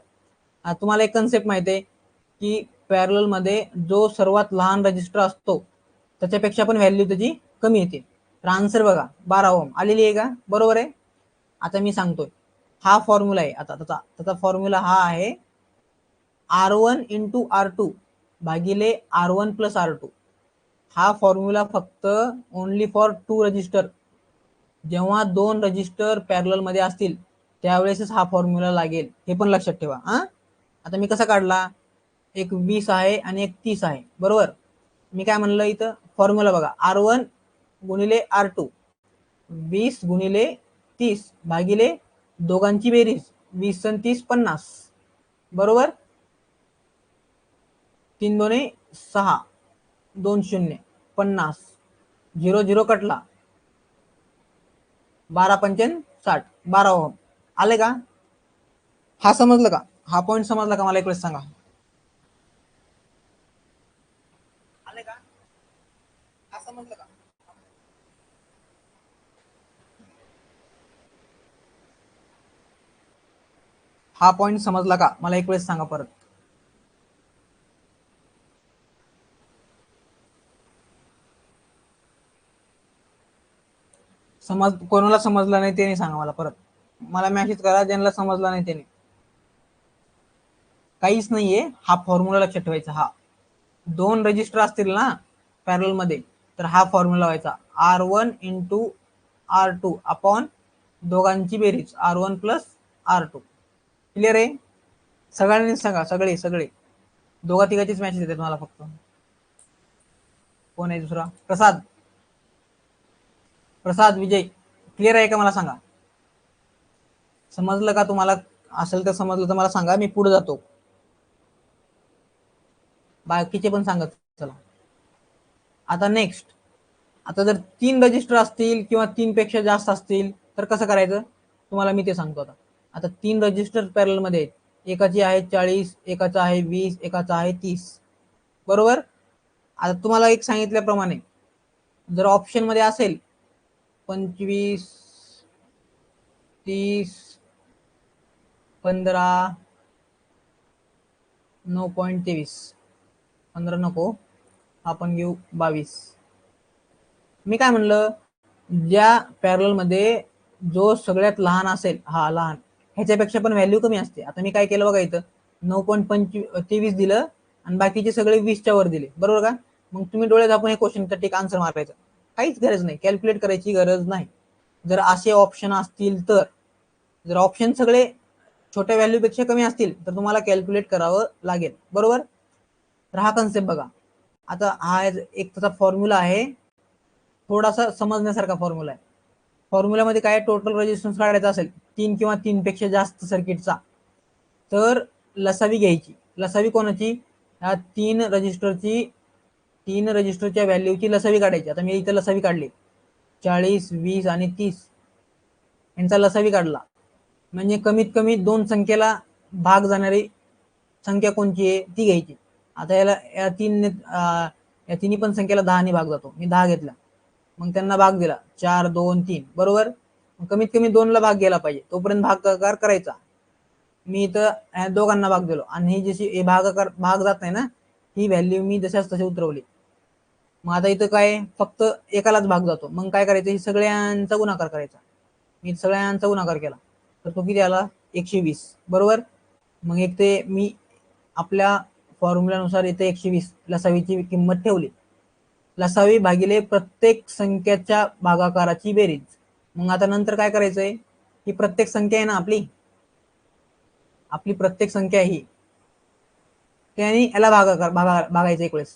S1: तुम्हाला एक कन्सेप्ट माहिती आहे की पॅरलल मध्ये जो सर्वात लहान रजिस्टर असतो त्याच्यापेक्षा पण व्हॅल्यू त्याची कमी येते. तर आन्सर बघा 12 ओहम आलेली आहे का. बरोबर आहे. आता मी सांगतोय हा फॉर्म्युला आहे. आता त्याचा फॉर्म्युला हा आहे R1 इंटू R2 भागिले R1 प्लस R2. हा फॉर्म्युला फक्त ओनली फॉर 2 रजिस्टर. जेव्हा 2 रजिस्टर पॅरलल मध्ये असतील त्यावेळेसच हा फॉर्म्युला लागेल, हे पण लक्षात ठेवा. आता मी कसा काढला, एक 20 आहे आणि एक 30 आहे बरोबर. मी काय म्हणलं इथं फॉर्म्युला बघा, R1 गुणिले R2 20 गुणिले 30 भागिले दोघांची बेरीज 20 आणि 30 50 बरोबर. 3 दोने 6, 2 0 50, 0 0 कटला, 12 पंचेन 60, 12 ओहम आले का. हा समजलं का. हा पॉइंट समजला का मला एक वेळेस सांगा. आले का. हा समजलं का. हा पॉइंट समजला का मला एक वेळेस सांगा परत. कोणाला समजलं नाही त्याने सांगा मला परत. मला मेसेज करा ज्यांना समजलं नाही त्याने. काहीच नाहीये. हा फॉर्म्युला लक्षात ठेवायचा. हा 2 रजिस्टर असतील ना पॅरल मध्ये तर हा फॉर्म्युला व्हायचा R1 इंटू R2 अपॉन दोघांची बेरीज R1 प्लस R2. क्लिअर आहे? सगळ्यांनी सांगा, सगळे सगळे दोघा तिघाचीच मॅसेज येते तुम्हाला फक्त. कोण आहे दुसरा? प्रसाद, प्रसाद विजय. क्लिअर आहे का मला सांगा? समजलं का तुम्हाला? असेल तर समजलं तर मला सांगा, मी पुढे जातो. बाकीचे पण सांगत चला. आता नेक्स्ट, आता जर 3 रजिस्टर असतील किंवा 3 पेक्षा जास्त असतील तर कसं करायचं तुम्हाला मी ते सांगतो. आता 3 रजिस्टर पॅरल मध्ये आहेत. एकाची आहे 40, एकाचा आहे 20, एकाचा आहे 30. बरोबर? आता तुम्हाला एक सांगितल्याप्रमाणे जर ऑप्शन मध्ये असेल 25, 30, 15, 9.23, 15 नको, आपण घेऊ 22. मी काय म्हणलं, ज्या पॅरल मध्ये जो सगळ्यात लहान असेल, हा लहान, ह्याच्यापेक्षा पण व्हॅल्यू कमी असते. आता मी काय केलं बघा, इथं 9.23 दिलं आणि बाकीचे सगळे 20च्या वर दिले. बरोबर का? मग तुम्ही डोळे झाकून हे क्वेश्चन टिक आन्सर मारायचं, काहीच गरज नाही, कॅल्क्युलेट करायची गरज नाही. जर असे ऑप्शन असतील तर, जर ऑप्शन सगळे छोट्या व्हॅल्यू पेक्षा कमी असतील तर तुम्हाला कॅल्क्युलेट करावं लागेल. बरोबर? तर हा कन्सेप्ट बघा. आता हा एक त्याचा फॉर्म्युला आहे, थोडासा समजण्यासारखा फॉर्म्युला आहे. फॉर्म्युलामध्ये काय, टोटल रेजिस्टन्स काढायचा असेल 3 किंवा 3 पेक्षा जास्त सर्किटचा, तर लसावी घ्यायची. लसावी कोणाची? ह्या 3 रजिस्टरच्या व्हॅल्यूची लसावी काढायची. आता मी इथं लसावी काढली, 40, 20 आणि 30 यांचा लसावी काढला म्हणजे कमीत कमी 2 संख्येला भाग जाणारी संख्या कोणची आहे ती घ्यायची. आता या तिन्ही पण संख्येला 10 ने भाग जातो. मी 10 घेतला, मग त्यांना भाग दिला 4, 2, 3. बरोबर? कमीत कमी 2 ला भाग गेला पाहिजे, तोपर्यंत भागाकार करायचा. मी इथं दोघांना भाग दिलो आणि ही जशी भाग जात नाही ना, ही व्हॅल्यू मी जशाच तशी उतरवली. मग आता इथं काय, फक्त एकालाच भाग जातो. मग काय करायचं, सगळ्यांचा गुणाकार करायचा. मी सगळ्यांचा गुणाकार केला तर तो किती आला? 120. बरोबर? मग एक ते मी आपल्या फॉर्म्युलानुसार इथे 120 लसावीची किंमत ठेवली. लसावी भागिले प्रत्येक संख्याच्या भागाकाराची बेरीज. मग आता नंतर काय करायचंय, ही प्रत्येक संख्या आहे ना आपली प्रत्येक संख्या ही, त्याने याला भागायचं एक वेळेस.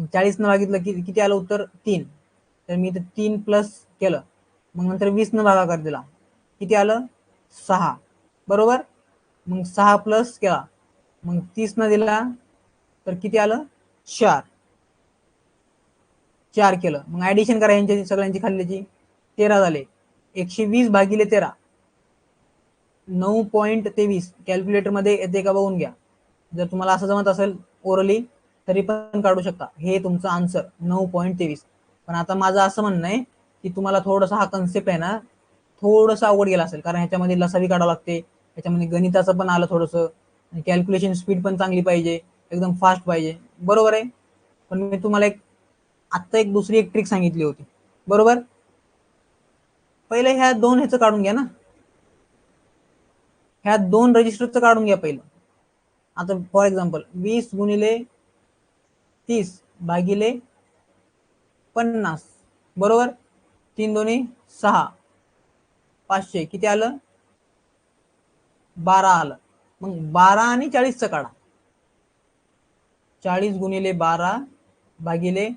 S1: 40 न भागितलं की किती आलं उत्तर? 3. तर मी इथे 3 प्लस केलं, मग नंतर 20 न भागाकार दिला, किती आलं? 6. बरोबर? मग 6 प्लस केला, मग 30 न दिला तर किती आलं? 4. 4 केलं, मग ऍडिशन करा यांची सगळ्यांची खाल्ल्याची, 13 झाले. 120 भागिले 13, 9.23. कॅल्क्युलेटर मध्ये येते का बघून घ्या. जर तुम्हाला असं जमत असेल ओरली तरी पण काढू शकता. हे तुमचं आन्सर 9.23. पण आता माझं असं म्हणणं आहे की तुम्हाला थोडंसं हा कन्सेप्ट आहे ना, थोडंसं अवघड गेला असेल, कारण ह्याच्यामध्ये लसावी काढावं लागते, ह्याच्यामध्ये गणिताचं पण आलं थोडंसं, कॅल्क्युलेशन स्पीड पण चांगली पाहिजे, एकदम फास्ट पाहिजे. बरोबर आहे? पण मी तुम्हाला आत्ता एक दुसरी एक ट्रिक सांगितली होती. बरोबर? पहिले ह्या 2 ह्याचं काढून घ्या ना, ह्या 2 रजिस्टरचं काढून घ्या पहिलं. आता फॉर एक्झाम्पल 20 गुणिले 30 भागिले 50. बरोबर? 3 दोन्ही 6, 500 किती आलं? 12 आलं. मग 12 आणि 40चं काढा. 40 गुणिले 12 भागिले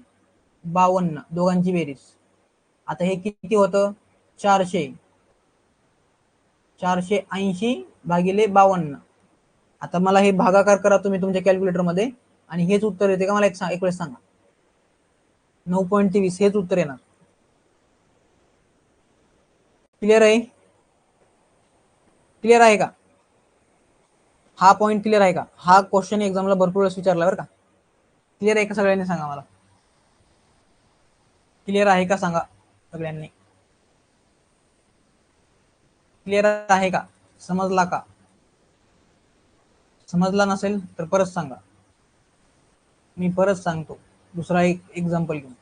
S1: 52, दोघांची बेरीज. आता हे किती होतं? 400. 480 भागिले 52. आता मला हे भागाकार करा तुम्ही तुमच्या कॅल्क्युलेटर मध्ये, आणि हेच उत्तर येते का मला एक वेळेस सांगा. 9.23 हेच उत्तर येणार. क्लिअर आहे? क्लिअर आहे का? हा पॉइंट क्लिअर आहे का? हा क्वेश्चन एक्झामला भरपूर वेळेस विचारला बरं का. क्लिअर आहे का सगळ्यांनी? सांगा मला, क्लिअर आहे का सांगा सगळ्यांनी. क्लिअर आहे का? समजला का? समजला नसेल तर परत सांगा, मी परत सांगतो दुसरा एक एक्झाम्पल घेऊन.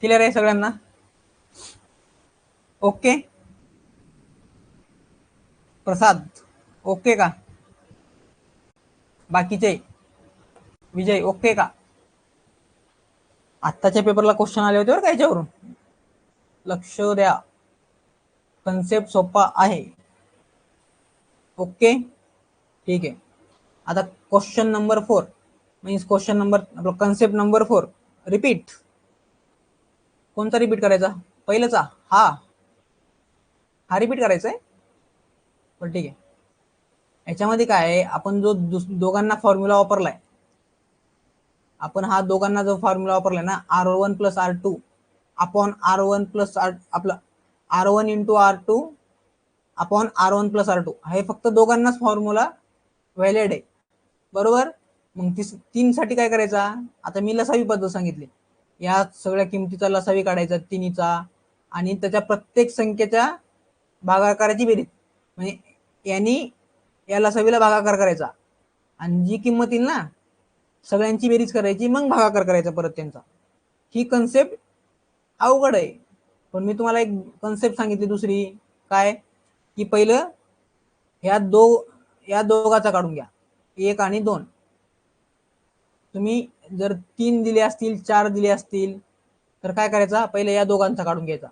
S1: क्लिअर आहे सगळ्यांना? ओके. प्रसाद ओके का? बाकीचे विजय ओके का? आत्ताच्या पेपरला क्वेश्चन आले होते बरं का याच्यावरून, लक्ष द्या, कन्सेप्ट सोपा आहे. ओके ठीक आहे. आता question number 4 means question number आपला कन्सेप्ट नंबर 4 रिपीट. कोणता रिपीट करायचा? पहिल्याचा हा रिपीट करायचा आहे. पण ठीक आहे, याच्यामध्ये काय आहे, आपण जो दोघांना फॉर्म्युला वापरलाय, आपण हा दोघांना जो फॉर्म्युला वापरलाय ना, R1 plus R2 upon R1 plus आपला R1 into R2 upon R1 plus R2, हे फक्त दोघांनाच फॉर्म्युला व्हॅलिड आहे, बरोबर. मग तीन साठी काय करायचा? आता मी लसावी पद्धत सांगितली, या सगळ्या किमतीचा लसावी काढायचा तिन्हीचा, आणि त्याच्या प्रत्येक संख्येच्या भागाकाराची बेरीज, म्हणजे यांनी या लसावीला भागाकार करायचा, आणि जी किंमत येईल ना सगळ्यांची बेरीज करायची, मग भागाकार करायचा परत त्यांचा. ही कन्सेप्ट अवघड आहे, पण मी तुम्हाला एक कन्सेप्ट सांगितली दुसरी, काय की पहिलं या दोघाचा काढून घ्या, 1 आणि 2. तुम्ही जर 3 दिले असतील, 4 दिले असतील, तर काय करायचा, पहिले या दोघांचा काढून घ्यायचा.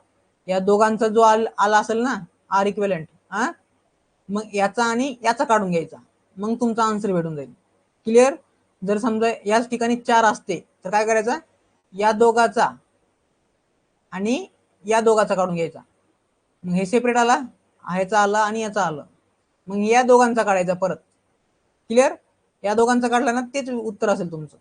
S1: या दोघांचा जो आला असेल ना आर इक्विव्हॅलेंट, मग याचा आणि याचा काढून घ्यायचा, मग तुमचा आन्सर भेटून जाईल. क्लिअर? जर समजा याच ठिकाणी 4 असते तर काय करायचा, या दोघाचा आणि या दोघाचा काढून घ्यायचा, मग हे सेपरेट आला, ह्याचा आला आणि याचा आलं, मग या दोघांचा काढायचा परत. क्लिअर? या दोघांचा काढला ना तेच उत्तर असेल तुमचं.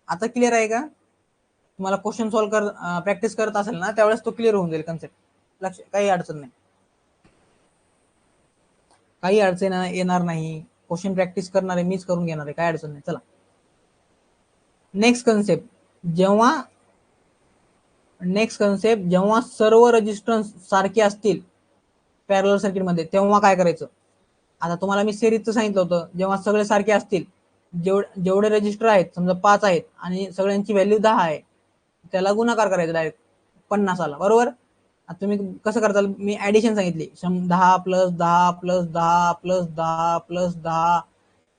S1: आता क्लिअर आहे का? तुम्हाला क्वेश्चन सॉल्व्ह प्रॅक्टिस करत असेल ना त्यावेळेस तो क्लिअर होऊन जाईल कन्सेप्ट. लक्ष, काही अडचण नाही, काही अडचण येणार नाही. क्वेश्चन प्रॅक्टिस करणार आहे मीच करून घेणार आहे, काही अडचण नाही. चला नेक्स्ट कन्सेप्ट, जेव्हा सर्व रेजिस्टन्स सारखे असतील पॅरलल सर्किट मध्ये तेव्हा काय करायचं? आता तुम्हाला मी सिरीजचं सांगितलं होतं, जेव्हा सगळे सारखे असतील, जेवढे रजिस्टर आहेत, समजा 5 आहेत आणि सगळ्यांची व्हॅल्यू 10 आहे, त्याला गुणाकार करायचा डायरेक्ट 50 आला, बरोबर. आता तुम्ही कसं करताल, मी ऍडिशन सांगितली, 10 प्लस 10 प्लस 10 प्लस 10 प्लस 10,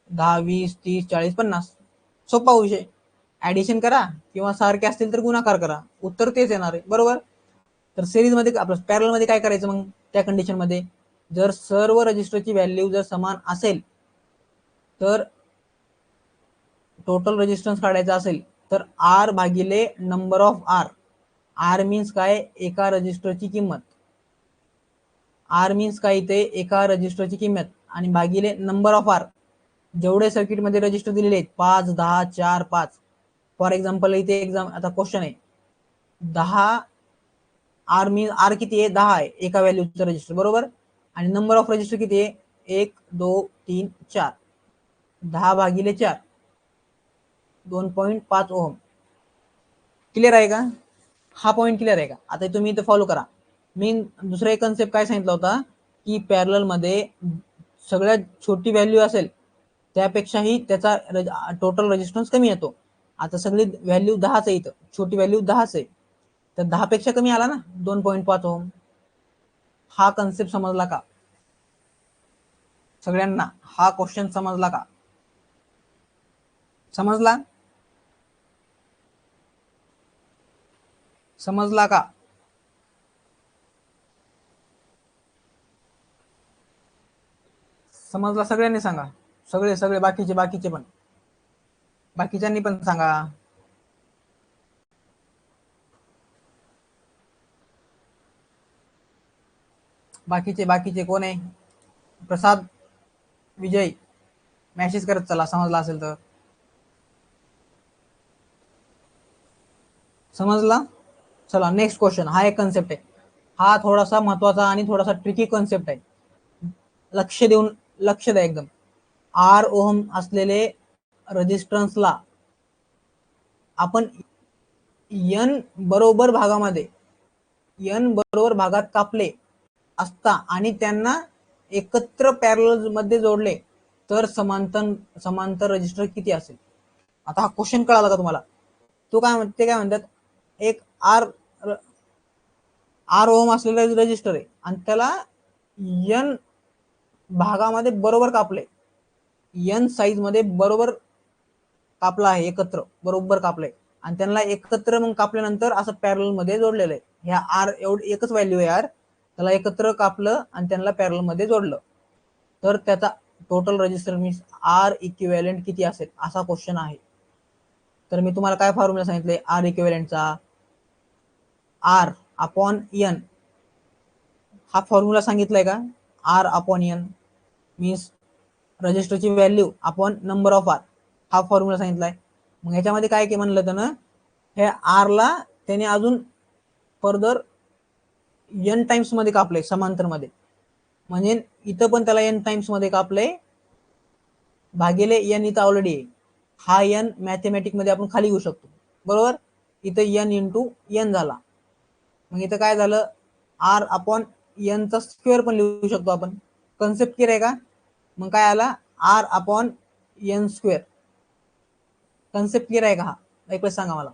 S1: 10 20 30 40 50, सोपा विषय. ऍडिशन करा किंवा सारखे असतील तर गुणाकार करा, उत्तर तेच येणार आहे, बरोबर. तर सिरीज मध्ये आपलं पॅरलल मध्ये काय करायचं मग त्या कंडिशन मध्ये, जर सर्व रजिस्टरची व्हॅल्यू जर समान असेल, तर टोटल रेजिस्टन्स काढायचा असेल तर आर भागिले number of R. R means काय, एका रजिस्टरची किंमत. आर मीन्स काय, इथे एका रजिस्टरची किंमत, आणि भागिले नंबर ऑफ आर, जेवढे सर्किट मध्ये रजिस्टर दिलेले आहेत, 5 10 4 5. फॉर एक्झाम्पल इथे आता क्वेश्चन आहे, 10 आर मीन्स आर किती आहे, 10 आहे एका व्हॅल्यूचं रजिस्टर, बरोबर. आणि नंबर ऑफ रजिस्टर किती आहे, 1 2 3 4, 10 भागिले 4, 2.5 ओहम. क्लिअर आहे का? हा पॉईंट क्लिअर आहे का? आता तुम्ही इथे फॉलो करा. मी दुसरा एक कन्सेप्ट काय सांगितला होता, की पॅरलल मध्ये सगळ्यात छोटी व्हॅल्यू असेल त्यापेक्षाही त्याचा टोटल रेजिस्टन्स कमी येतो. आता सगळी व्हॅल्यू 10च आहे, इथं छोटी व्हॅल्यू 10च आहे, तर 10 पेक्षा कमी आला ना 2.5 ओहम. हा कन्सेप्ट समजला का सगळ्यांना? हा क्वेश्चन समजला का? समजला? समजला का? समजला सगळ्यांनी सांगा, सगळे सगळे बाकीचे पण, बाकीच्यांनी पण सांगा. बाकीचे कोण आहे? प्रसाद, विजय, मेसेज करत चला समजला असेल तर. समजला? चला नेक्स्ट क्वेश्चन. हा एक कन्सेप्ट आहे, हा थोडासा महत्वाचा आणि थोडासा ट्रिकी कन्सेप्ट आहे, लक्ष द्या एकदम. आर ओहम असलेले रेजिस्टन्सला आपण एन बरोबर भागात कापले असता आणि त्यांना एकत्र पॅरलल मध्ये जोडले तर समांतर रजिस्टर किती असेल? आता हा क्वेश्चन कळाला का तुम्हाला? ते काय म्हणतात, एक आर ओहम असलेला रजिस्टर आहे आणि त्याला एन भागामध्ये बरोबर कापले, एन साईज मध्ये बरोबर कापला आहे एकत्र, बरोबर कापलंय आणि त्यांना एकत्र मग कापल्यानंतर असं पॅरल मध्ये जोडलेलं आहे. ह्या आर एवढी एकच व्हॅल्यू आहे आर, त्याला एकत्र कापलं आणि त्यांना पॅरल मध्ये जोडलं, तर त्याचा total register means R equivalent किती असेल असा क्वेश्चन आहे. तर मी तुम्हाला काय फॉर्म्युला सांगितले आर इक्विव्हॅलेंटचा, आर अपॉन एन हा फॉर्म्युला सांगितलाय का, आर अपॉन एन मीन्स रजिस्टरची value upon number of R हा फॉर्म्युला सांगितलाय. मग ह्याच्यामध्ये काय की म्हणलं त्यानं हे आर ला त्याने अजून फर्दर एन टाइम्स मध्ये कापलंय समांतर मध्ये, म्हणजे इथं पण त्याला एन टाइम्स मध्ये कापलंय भागिले एन इथं ऑलरेडी आहे. हा एन मॅथमॅटिक मध्ये आपण खाली घेऊ शकतो, बरोबर. इथं एन इंटू एन झाला, मग इथं काय झालं आर अपॉन एनचा स्क्वेअर पण लिहू शकतो आपण. कन्सेप्ट क्लिअर आहे का? मग काय आला R upon N square. Concept clear आहे का? हा एक वेळेस सांगा मला,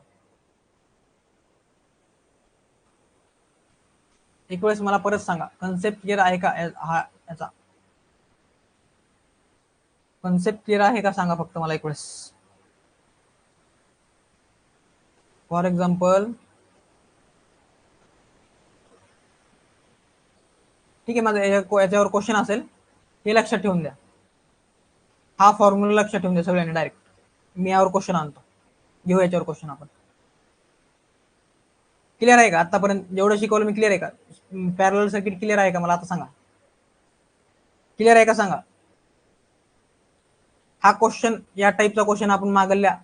S1: एक वेळेस मला परत सांगा कन्सेप्ट क्लिअर आहे का हा याचा कन्सेप्ट क्लिअर आहे का सांगा फक्त मला एक वेळेस. फॉर एक्झाम्पल ठीक आहे, माझं याच्यावर क्वेश्चन असेल हे लक्षात ठेवून द्या, हा फॉर्म्युला लक्षात ठेवून द्या सगळ्यांनी. डायरेक्ट मी यावर क्वेश्चन आणतो, घेऊ याच्यावर क्वेश्चन आपण. क्लिअर आहे का आतापर्यंत जेवढं शिकवलं मी? क्लिअर आहे का? पॅरलल सर्किट क्लिअर आहे का मला आता सांगा, क्लिअर आहे का सांगा. हा क्वेश्चन या टाईपचा क्वेश्चन आपण मागल्या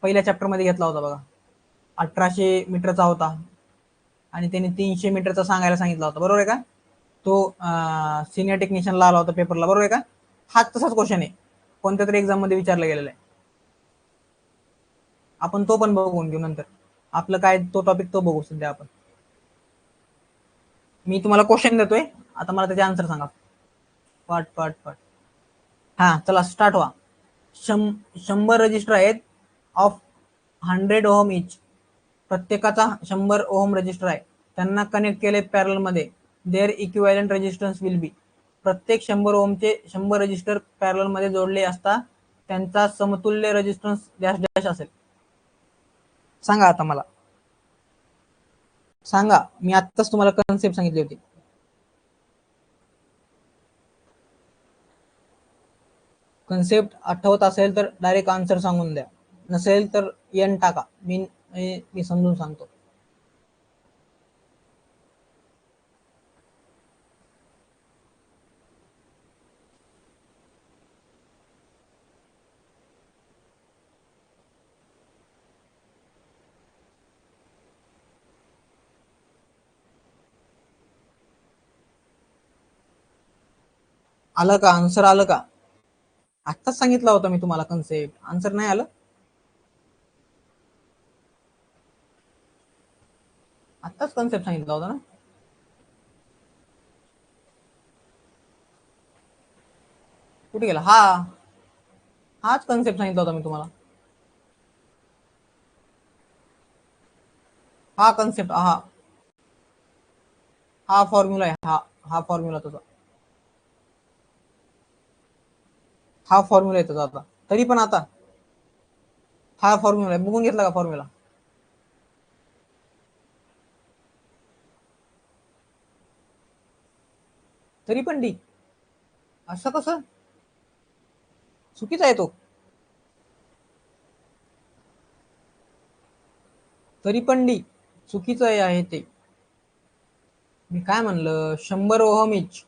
S1: पहिल्या चॅप्टर मध्ये घेतला होता बघा. 1800 मीटरचा होता आणि त्यांनी 300 मीटरचा सांगायला सांगितला होता, बरोबर आहे का? तो सिनियर टेक्निशियनला आला होता पेपरला, बरोबर आहे का? हा तसाच क्वेश्चन आहे, कोणत्या तरी एक्झाम मध्ये विचारला गेलेला आहे. आपण तो पण बघून घेऊ नंतर, आपलं काय तो टॉपिक तो बघू सध्या आपण. मी तुम्हाला क्वेश्चन देतोय, आता मला त्याचे आन्सर सांगा पाट पाट पाट. हा चला स्टार्ट व्हा. 100 रजिस्टर आहेत ऑफ 100 ओहम इच, प्रत्येकाचा 100 ओहम रजिस्टर आहे, त्यांना कनेक्ट केले पॅरल मध्ये. Their equivalent resistance will be, प्रत्येक 100 ओहमचे 100 रजिस्टर पॅरल मध्ये जोडले असता त्यांचा समतुल्य रेजिस्टन्स डॅश डॅश असेल. सांगा आता मला सांगा, मी आत्ताच तुम्हाला कन्सेप्ट सांगितली होती. कन्सेप्ट आठवत असेल तर डायरेक्ट आन्सर सांगून द्या, नसेल तर एन टाका, मी समजून सांगतो. आलं का आन्सर? आलं का? आत्ताच सांगितलं होतं मी तुम्हाला कन्सेप्ट, आन्सर नाही आलं? आत्ताच कन्सेप्ट सांगितलं होतं ना. कुठे गेला? हाच कन्सेप्ट सांगितला होता मी तुम्हाला. हा कन्सेप्ट, हा फॉर्म्युला आहे, हा फॉर्म्युला तुझा, हा फॉर्म्युला आहे तुझा आता. तरी पण आता हा फॉर्म्युला आहे, बघून घेतला का फॉर्म्युला? तरी पण डी, असं कसं? चुकीचा आहे तो. तरी पण डी चुकीचं आहे ते. मी काय म्हणलं, 100 ओहम इच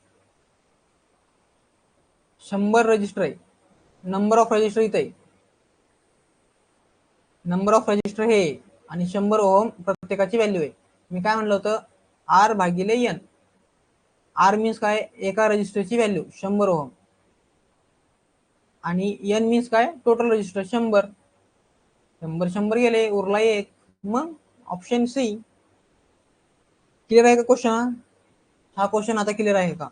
S1: 100 रजिस्टर आहे, नंबर ऑफ रजिस्टर इथे आहे, नंबर ऑफ रजिस्टर हे आणि 100 ओहम प्रत्येकाची व्हॅल्यू आहे. मी काय म्हणलं होतं, आर भागिले एन. आर मीन्स काय, एका रजिस्टरची व्हॅल्यू 100 ओहम, आणि एन मीन्स काय, टोटल रजिस्टर 100. 100 100 गेले, उरला एक, मग ऑप्शन सी. क्लिअर आहे का क्वेश्चन? हा क्वेश्चन आता क्लिअर आहे का?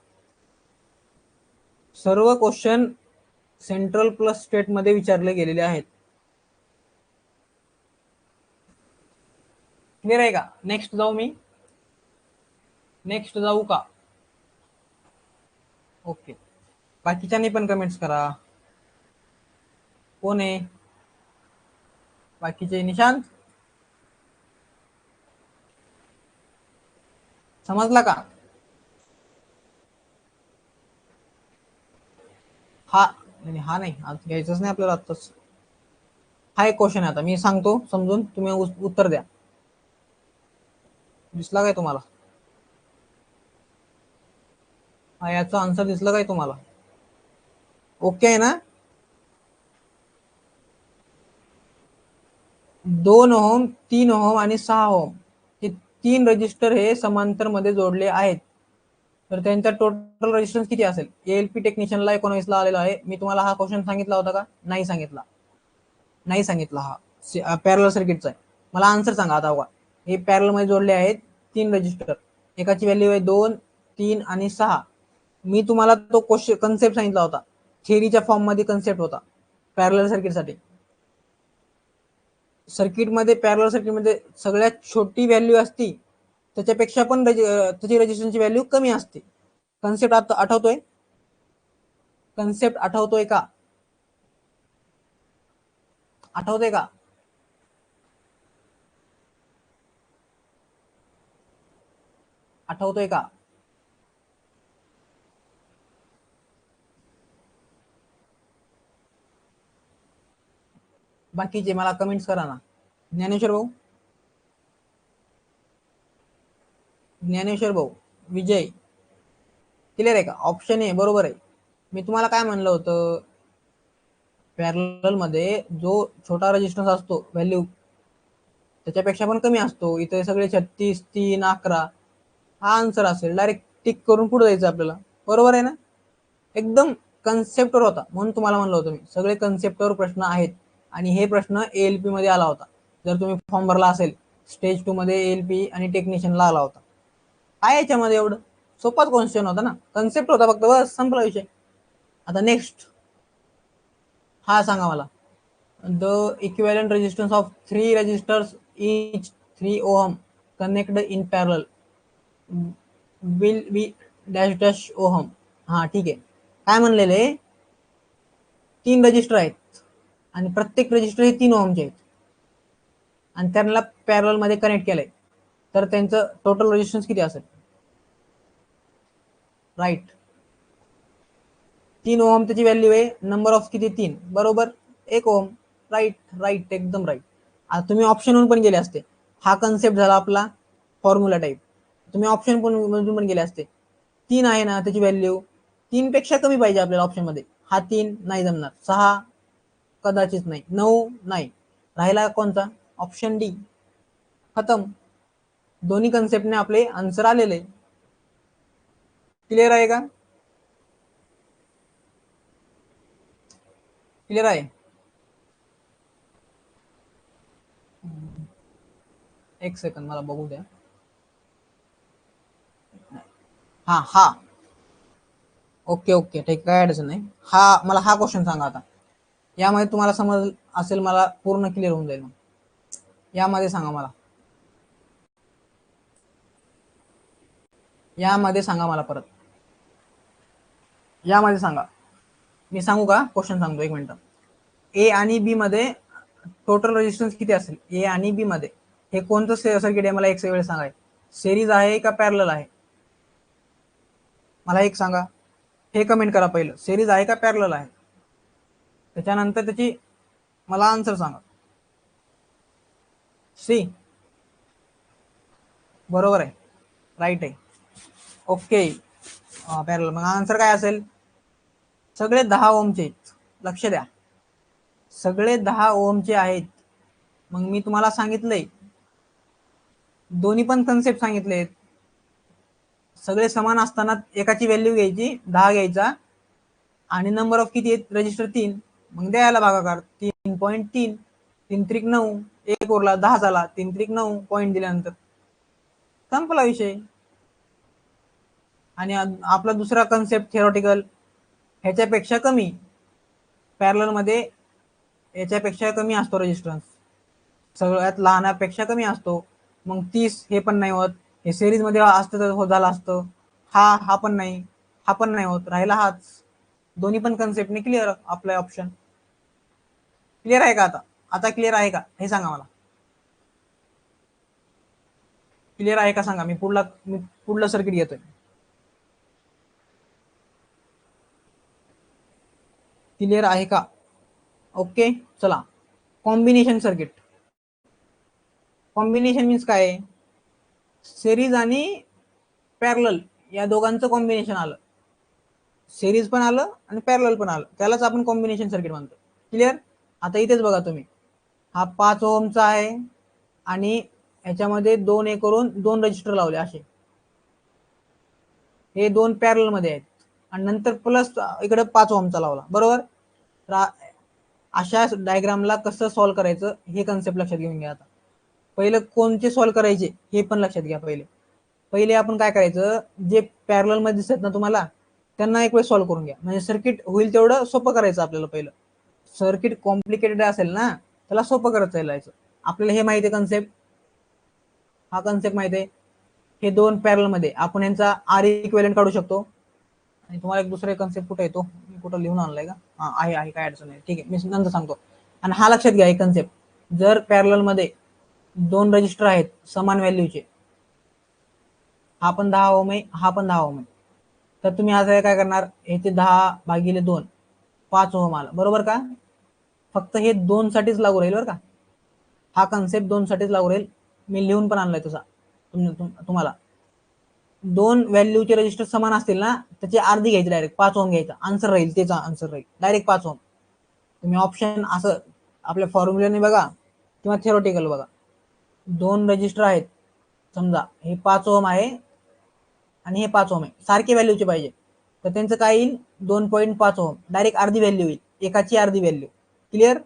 S1: सर्व क्वेश्चन सेंट्रल प्लस स्टेट मध्ये विचारले गेलेले आहेत. क्लिअर आहे का? नेक्स्ट जाऊ मी, नेक्स्ट जाऊ का? ओके, बाकीच्यांनी पण कमेंट्स करा. कोण आहे? बाकीचे निशांत समजला का? हा हा नाही, आज घ्यायचंच नाही आपल्याला आत्ताच. हा एक क्वेश्चन आहे, आता मी सांगतो समजून, तुम्ही उत्तर द्या. दिसला काय तुम्हाला? हा याचा आन्सर दिसला काय तुम्हाला? ओके आहे ना? 2 ओहम, 3 ओहम आणि 6 ओहम हे 3 रजिस्टर हे समांतर मध्ये जोडले आहेत. तर त्यांचा टोटल रेजिस्टन्स किती असेल? एएलपी टेक्निशियनला 19 ला आलेला आहे. मी तुम्हाला हा क्वेश्चन सांगितला होता का? नाही सांगितला. नाही सांगितला. हा पॅरलल सर्किटचा आहे. मला आन्सर सांगा आता. बघा, हे पॅरल मध्ये जोडले आहेत 3 रजिस्टर. एकाची व्हॅल्यू आहे 2, 3 आणि 6. मी तुम्हाला तो क्वेश्चन कन्सेप्ट सांगितला होता. थिअरीच्या फॉर्म मध्ये कन्सेप्ट होता पॅरलल सर्किटसाठी. सर्किटमध्ये, पॅरलल सर्किटमध्ये सगळ्यात छोटी व्हॅल्यू असती त्याच्यापेक्षा पण त्याची रेजिस्टन्सची व्हॅल्यू कमी असते. कन्सेप्ट आता आठवतोय? कन्सेप्ट आठवतोय का? आठवतोय का? आठवतोय का? बाकीचे मला कमेंट्स करा ना. ज्ञानेश्वर भाऊ, ज्ञानेश्वर भाऊ, विजय, क्लिअर आहे का? ऑप्शन ए बरोबर आहे. मी तुम्हाला काय म्हणलं होतं, पॅरलल मध्ये जो छोटा रेजिस्टन्स असतो व्हॅल्यू त्याच्यापेक्षा पण कमी असतो. इथे सगळे 36, 3, 11 हा आन्सर असेल. डायरेक्ट टिक करून पुढे जायचं आपल्याला. बरोबर आहे ना? एकदम कन्सेप्टवर होता, म्हणून तुम्हाला म्हणलं होतं मी सगळे कन्सेप्टवर प्रश्न आहेत. आणि हे प्रश्न एएलपी मध्ये आला होता. जर तुम्ही फॉर्म भरला असेल स्टेज 2 मध्ये, एएलपी आणि टेक्निशियनला आला होता. काय याच्यामध्ये एवढं? सोपाच क्वेश्चन होता ना, कन्सेप्ट होता फक्त, बस संपला विषय. आता नेक्स्ट हा सांगा मला. The equivalent resistance of 3 registers each 3 ohm connected in parallel will be dash dash ohm. हा ठीक आहे. काय म्हणलेले? 3 रजिस्टर आहेत आणि प्रत्येक रजिस्टर हे 3 ओहमचे आहेत आणि त्यांना पॅरल मध्ये कनेक्ट केलंय. तर त्यांचं टोटल रेजिस्टन्स किती असेल? राईट. 3 ओहम त्याची व्हॅल्यू आहे. नंबर ऑफ किती? 3 बरोबर. 1 ओहम. राईट राईट, एकदम राईट. आता तुम्ही ऑप्शन पण गेले असते. हा कन्सेप्ट झाला आपला फॉर्म्युला टाईप. तुम्ही ऑप्शन मधून पण गेले असते. 3 आहे ना त्याची व्हॅल्यू, 3 पेक्षा कमी पाहिजे आपल्याला ऑप्शन मध्ये. हा 3 नाही जमणार. 6 कदाचित नाही. 9 नाही. राहिला कोणता? Option D. खतम. दोन्ही कन्सेप्टने आपले आन्सर आलेले. क्लिअर आहे का? क्लिअर आहे? एक सेकंड मला बघू द्या. हा हा ओके ओके, ठीक, काय अडचण नाही. मला हा क्वेश्चन सांगा आता. यामध्ये तुम्हाला समज असेल, मला पूर्ण क्लिअर होऊन जाईल. यामध्ये सांगा मला. यामध्ये सांगा मला परत. यामध्ये सांगा. मी सांगू का? क्वेश्चन सांगतो, एक मिनिट. ए आणि बी मध्ये टोटल रेजिस्टन्स किती असेल? ए आणि बी मध्ये हे कोणतं सर्किट आहे? मला एक वेळ सांगा. सिरीज आहे का पॅरलल आहे? मला एक सांगा. हे कमेंट करा पहिलं. सिरीज आहे का पॅरलल आहे? त्याच्यानंतर त्याची मला आन्सर सांगा. सी बरोबर आहे. राईट आहे. ओके. पॅरलल. मग आन्सर काय असेल? सगळे 10 ओहमचे आहेत. लक्ष द्या, सगळे 10 ओहमचे आहेत. मग मी तुम्हाला सांगितलंय, दोन्ही पण कन्सेप्ट सांगितले. सगळे समान असताना एकाची व्हॅल्यू घ्यायची, 10 घ्यायचा आणि नंबर ऑफ किती आहेत? रजिस्टर 3. मग द्यायला भागाकार 3.3. 3 त्रिक 9, एक उरला 10 झाला. 3 त्रिक 9 पॉईंट दिल्यानंतर संपला विषय. आणि आपला दुसरा कन्सेप्ट थिओरिटिकल, ह्याच्यापेक्षा कमी. पॅरलल मध्ये याच्यापेक्षा कमी असतो रेजिस्टन्स, सगळ्यात लहानापेक्षा कमी असतो. मग 30 हे पण नाही होत. हे सिरीज मध्ये असतं तर झालं असतं. हा पण नाही, हा पण नाही होत. राहिला हाच. दोन्ही पण कन्सेप्टने क्लिअर आपला ऑप्शन. क्लिअर आहे का आता? आता क्लिअर आहे का हे सांगा मला. क्लिअर आहे का सांगा. मी पुढलं सर्किट घेतोय. क्लिअर आहे का. ओके चला. Combination circuit. कॉम्बिनेशन मीन्स काय. सिरीज आणि पॅरलल या दोघांचं कॉम्बिनेशन आलं. सिरीज पण आलं आणि पॅरलल पण आलं, त्यालाच आपण कॉम्बिनेशन सर्किट म्हणतो. क्लिअर. आता इथेच बघा तुम्ही, हा 5 ओहमचा आहे आणि ह्याच्यामध्ये 2 एक करून 2 रजिस्टर लावले असे, हे 2 पॅरल मध्ये आहेत आणि नंतर प्लस इकडे 5 ओहमचा लावला. बरोबर. अशा डायग्रामला कसं सॉल्व्ह करायचं हे कन्सेप्ट लक्षात घेऊन घ्या. आता पहिलं कोणते सॉल्व्ह करायचे हे पण लक्षात घ्या. पहिले आपण काय करायचं, जे पॅरलल मध्ये दिसत ना तुम्हाला त्यांना एक वेळ सॉल्व्ह करून घ्या, म्हणजे सर्किट होईल तेवढं सोपं करायचं आपल्याला. पहिलं सर्किट कॉम्प्लिकेटेड असेल ना त्याला सोपं करत चालायचं. आपल्याला हे माहिती आहे कन्सेप्ट, हा कन्सेप्ट माहिती आहे. हे 2 पॅरल मध्ये आपण यांचा आर इक्विव्हॅलेंट काढू शकतो. आणि तुम्हाला एक दुसरा कन्सेप्ट कुठे येतो, मी कुठं लिहून आणलाय का. आहे काय अडचण नाही, ठीक आहे मी नंतर सांगतो. आणि हा लक्षात घ्या एक कन्सेप्ट, जर पॅरलल मध्ये 2 रजिस्टर आहेत समान व्हॅल्यूचे, हा पण 10 ओम आहे, हा पण 10 ओम आहे, तर तुम्ही आज काय करणार, हे ते 10/2 5 ओम आलं. बरोबर का. फक्त हे 2 साठीच लागू राहील बरं का. हा कन्सेप्ट 2 साठीच लागू राहील. मी लिहून पण आणलाय तसा तुम्हाला. 2 व्हॅल्यूचे रजिस्टर समान असतील ना त्याची अर्धी घ्यायची, डायरेक्ट 5 ओम घ्यायचा. आन्सर राहील त्याचा, आन्सर राहील डायरेक्ट 5 ओम. तुम्ही ऑप्शन असं आपल्या फॉर्म्युल्याने बघा किंवा थेरोटिकल बघा. 2 रजिस्टर आहेत समजा, हे 5 ओम आहे आणि हे 5 ओम आहे, सारखे व्हॅल्यूचे पाहिजे, तर त्यांचं काय येईल 2.5 ओम, डायरेक्ट अर्धी व्हॅल्यू येईल, एकाची अर्धी व्हॅल्यू. क्लिअर.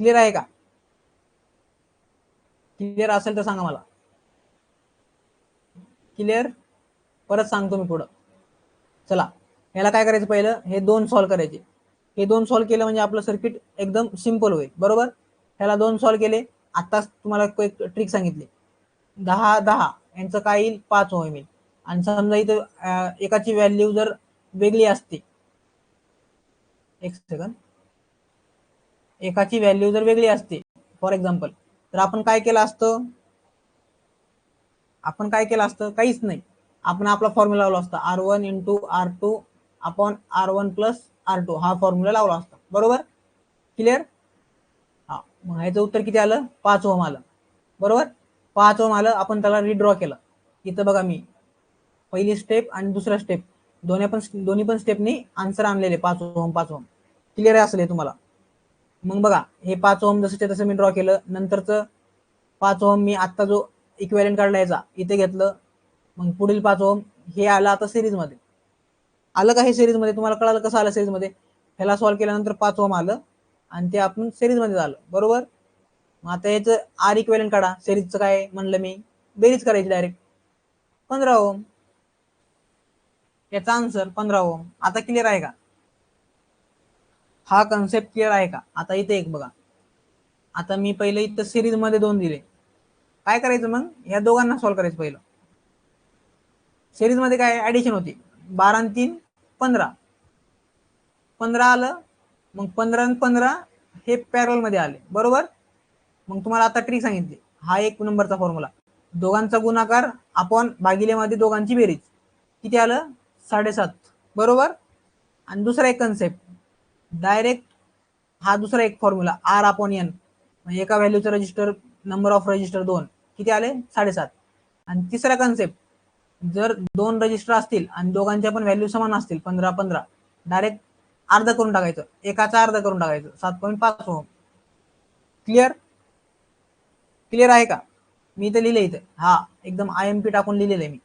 S1: क्लिअर आहे का. क्लिअर असेल तर सांगा मला. क्लिअर. परत सांगतो मी पुढं. चला याला काय करायचं, पहिलं हे 2 सॉल्व्ह करायचे. हे 2 सॉल्व्ह केलं म्हणजे आपलं सर्किट एकदम सिंपल होईल. बरोबर. ह्याला 2 सॉल्व्ह केले. आता तुम्हाला एक ट्रिक सांगितली, 10 यांचं काय येईल 5 ओम येईल. आणि समजा इथं एकाची व्हॅल्यू जर वेगळी असते, एक सेकंड, एकाची व्हॅल्यू जर वेगळी असते फॉर एक्झाम्पल, तर आपण काय केलं असतं, काहीच नाही, आपण आपला फॉर्म्युला लावला असता R1 into R2 upon R1 plus R2, हा फॉर्म्युला लावला असता. बरोबर. क्लिअर. हा मग ह्याचं उत्तर किती आलं, 5 ओम आलं. बरोबर. 5 ओम आलं. आपण त्याला रिड्रॉ केलं. इथं बघा मी पहिली स्टेप आणि दुसरा स्टेप दोन्ही पण स्टेपनी आन्सर आणलेले 5 ओम 5 ओम. क्लिअर असेल तुम्हाला. मग बघा हे 5 ओम जसं तसं मी ड्रॉ केलं. नंतरचं 5 ओम मी आता जो इक्विव्हॅलेंट काढला याचा इथे घेतलं. मग पुढील 5 ओम हे आलं आता सिरीज मध्ये. आलं का हे सिरीज मध्ये. तुम्हाला कळालं कसं आलं सिरीज मध्ये. ह्याला सॉल्व्ह केल्यानंतर 5 ओम आलं आणि ते आपण सिरीज मध्ये झालं. बरोबर. मग आता याचं आर इक्विव्हॅलेंट काढा. सिरीजचं काय म्हणलं मी, बेरीज करायची डायरेक्ट, 15 ओम. याचा आन्सर 15 ओम. आता क्लिअर आहे का. हा कन्सेप्ट क्लिअर आहे का. आता इथे एक बघा, आता मी पहिले इथं सिरीज मध्ये 2 दिले. काय करायचं मग, या दोघांना सॉल्व्ह करायचं. पहिलं सिरीज मध्ये काय ऍडिशन होती, 12 आणि 3 15, 15 आलं. मग 15 आणि 15 हे पॅरल मध्ये आले. बरोबर. मग तुम्हाला आता ट्रिक सांगितली, हा 1 नंबरचा फॉर्म्युला, दोघांचा गुणाकार आपण भागिले मध्ये दोघांची बेरीज, किती आलं 7.5. बरोबर. आणि दुसरा एक कन्सेप्ट डायरेक्ट, हा दुसरा एक फॉर्म्युला R अपॉन N, म्हणजे एका व्हॅल्यूचा रजिस्टर नंबर ऑफ रजिस्टर 2, किती आले 7.5. आणि तिसरा कन्सेप्ट, जर 2 रजिस्टर असतील आणि दोघांच्या पण व्हॅल्यू समान असतील 15-15, डायरेक्ट अर्ध करून टाकायचं, एकाचा अर्ध करून टाकायचं, 7.5 ओम. क्लिअर. क्लिअर आहे का. मी इथे लिहिले, इथे हा एकदम IMP टाकून लिहिलेलं आहे मी.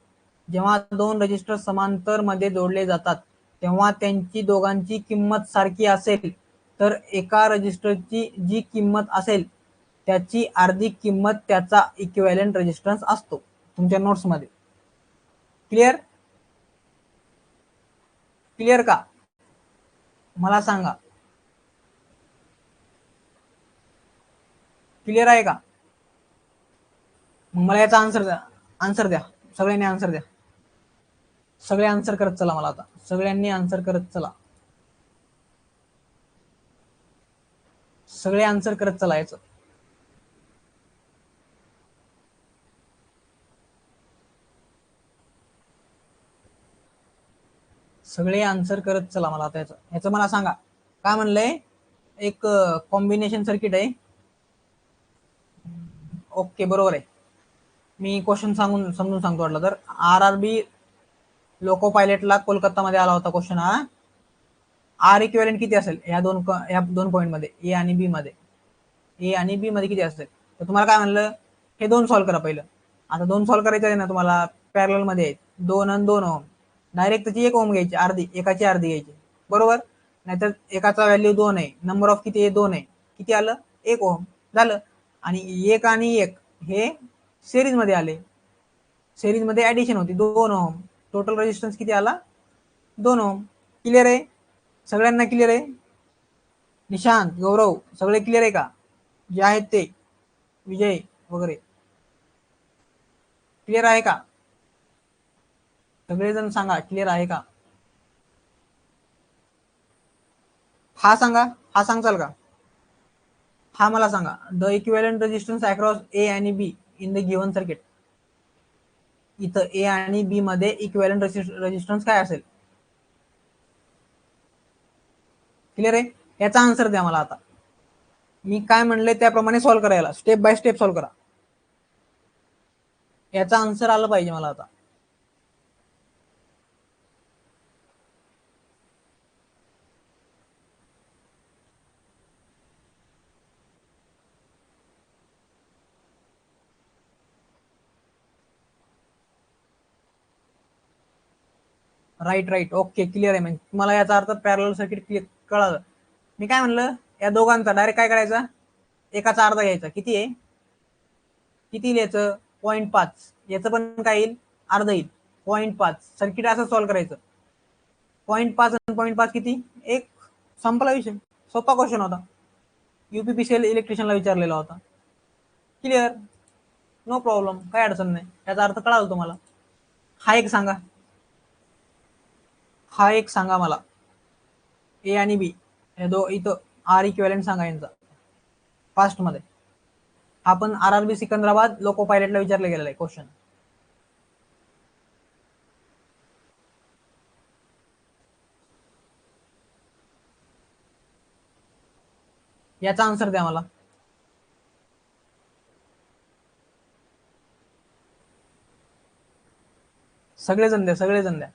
S1: जेव्हा 2 रजिस्टर समांतर मध्ये जोडले जातात तेव्हा त्यांची दोघांची किंमत सारखी असेल तर एका रजिस्टरची जी किंमत असेल त्याची अर्धी किंमत त्याचा इक्विव्हॅलेंट रेजिस्टन्स असतो, तुमच्या नोट्स मध्ये. क्लिअर. क्लिअर का. मला सांगा. क्लिअर आहे का. मग मला याचा आन्सर द्या. आन्सर द्या सगळ्यांनी, आन्सर द्या. सगळे आन्सर करत चला. मला आता सगळ्यांनी आन्सर करत चला. सगळे आन्सर करत चलायचं. सगळे आन्सर करत चला. मला आता ह्याचं मला सांगा काय म्हणलंय. एक कॉम्बिनेशन सर्किट आहे. ओके बरोबर आहे. मी क्वेश्चन समजून सांगतो वाटलं तर. RRB लोको पायलटला कोलकातामध्ये आला होता क्वेश्चन हा. आर इक्विव्हॅलेंट किती असेल ह्या दोन पॉईंट मध्ये, ए आणि बी मध्ये. ए आणि बी मध्ये किती असेल तर तुम्हाला काय म्हणलं, हे दोन सॉल्व्ह करा पहिलं. आता दोन सॉल्व्ह करायचं आहे ना तुम्हाला, पॅरल मध्ये आहेत 2 आणि 2 ओम. डायरेक्ट त्याची 1 ओम घ्यायची, अर्धी एकाची अर्धी घ्यायची बरोबर. नाहीतर एकाचा व्हॅल्यू 2 आहे, नंबर ऑफ किती आहे 2 आहे, किती आलं 1 ओम झालं. आणि 1 आणि 1 हे सिरीज मध्ये आले, सिरीज मध्ये ऍडिशन होती 2 ओम. टोटल रेजिस्टन्स किती आला 2 ओम. क्लिअर आहे सगळ्यांना? क्लिअर आहे? निशांत, गौरव सगळे क्लिअर आहे का? जे आहेत ते, विजय वगैरे क्लिअर आहे का? सगळेजण सांगा क्लिअर आहे का? हा सांगा, हा सांगचाल का? हा मला सांगा. द इक्विव्हॅलेंट रेजिस्टन्स अक्रॉस ए आणि be in the given circuit. इथं ए आणि बी मध्ये इक्विव्हॅलेंट रेजिस्टन्स काय असेल? क्लिअर आहे? याचा आन्सर द्या मला. आता मी काय म्हणले त्याप्रमाणे सॉल्व्ह करायला, स्टेप बाय स्टेप सॉल्व्ह करा. याचा आन्सर आलं पाहिजे मला आता. राईट राईट ओके क्लिअर आहे. म्हणजे तुम्हाला याचा अर्थ पॅरलल सर्किट क्लिअर कळालं. मी काय म्हणलं, या दोघांचा डायरेक्ट काय करायचा, एकाचा अर्धा घ्यायचा. किती आहे, किती लिहायचं 0.5. याचं पण काय येईल, अर्ध येईल 0.5. सर्किट असं सॉल्व्ह करायचं. 0.5 आणि 0.5 किती, एक. संपला विषय. सोपा क्वेश्चन होता, UPPCL इलेक्ट्रिशियनला विचारलेला होता. क्लिअर, नो प्रॉब्लेम, काय अडचण नाही. याचा अर्थ कळाला तुम्हाला. हा एक सांगा, हा एक सांगा मला. ए आणि बी इथं आर इक्विव्हॅलेंट सांगा यांचा फास्ट मध्ये. आपण RRB सिकंदराबाद लोको पायलटला विचारले गेलेला आहे क्वेश्चन. याचा आन्सर द्या मला. सगळेजण द्या, सगळेजण द्या.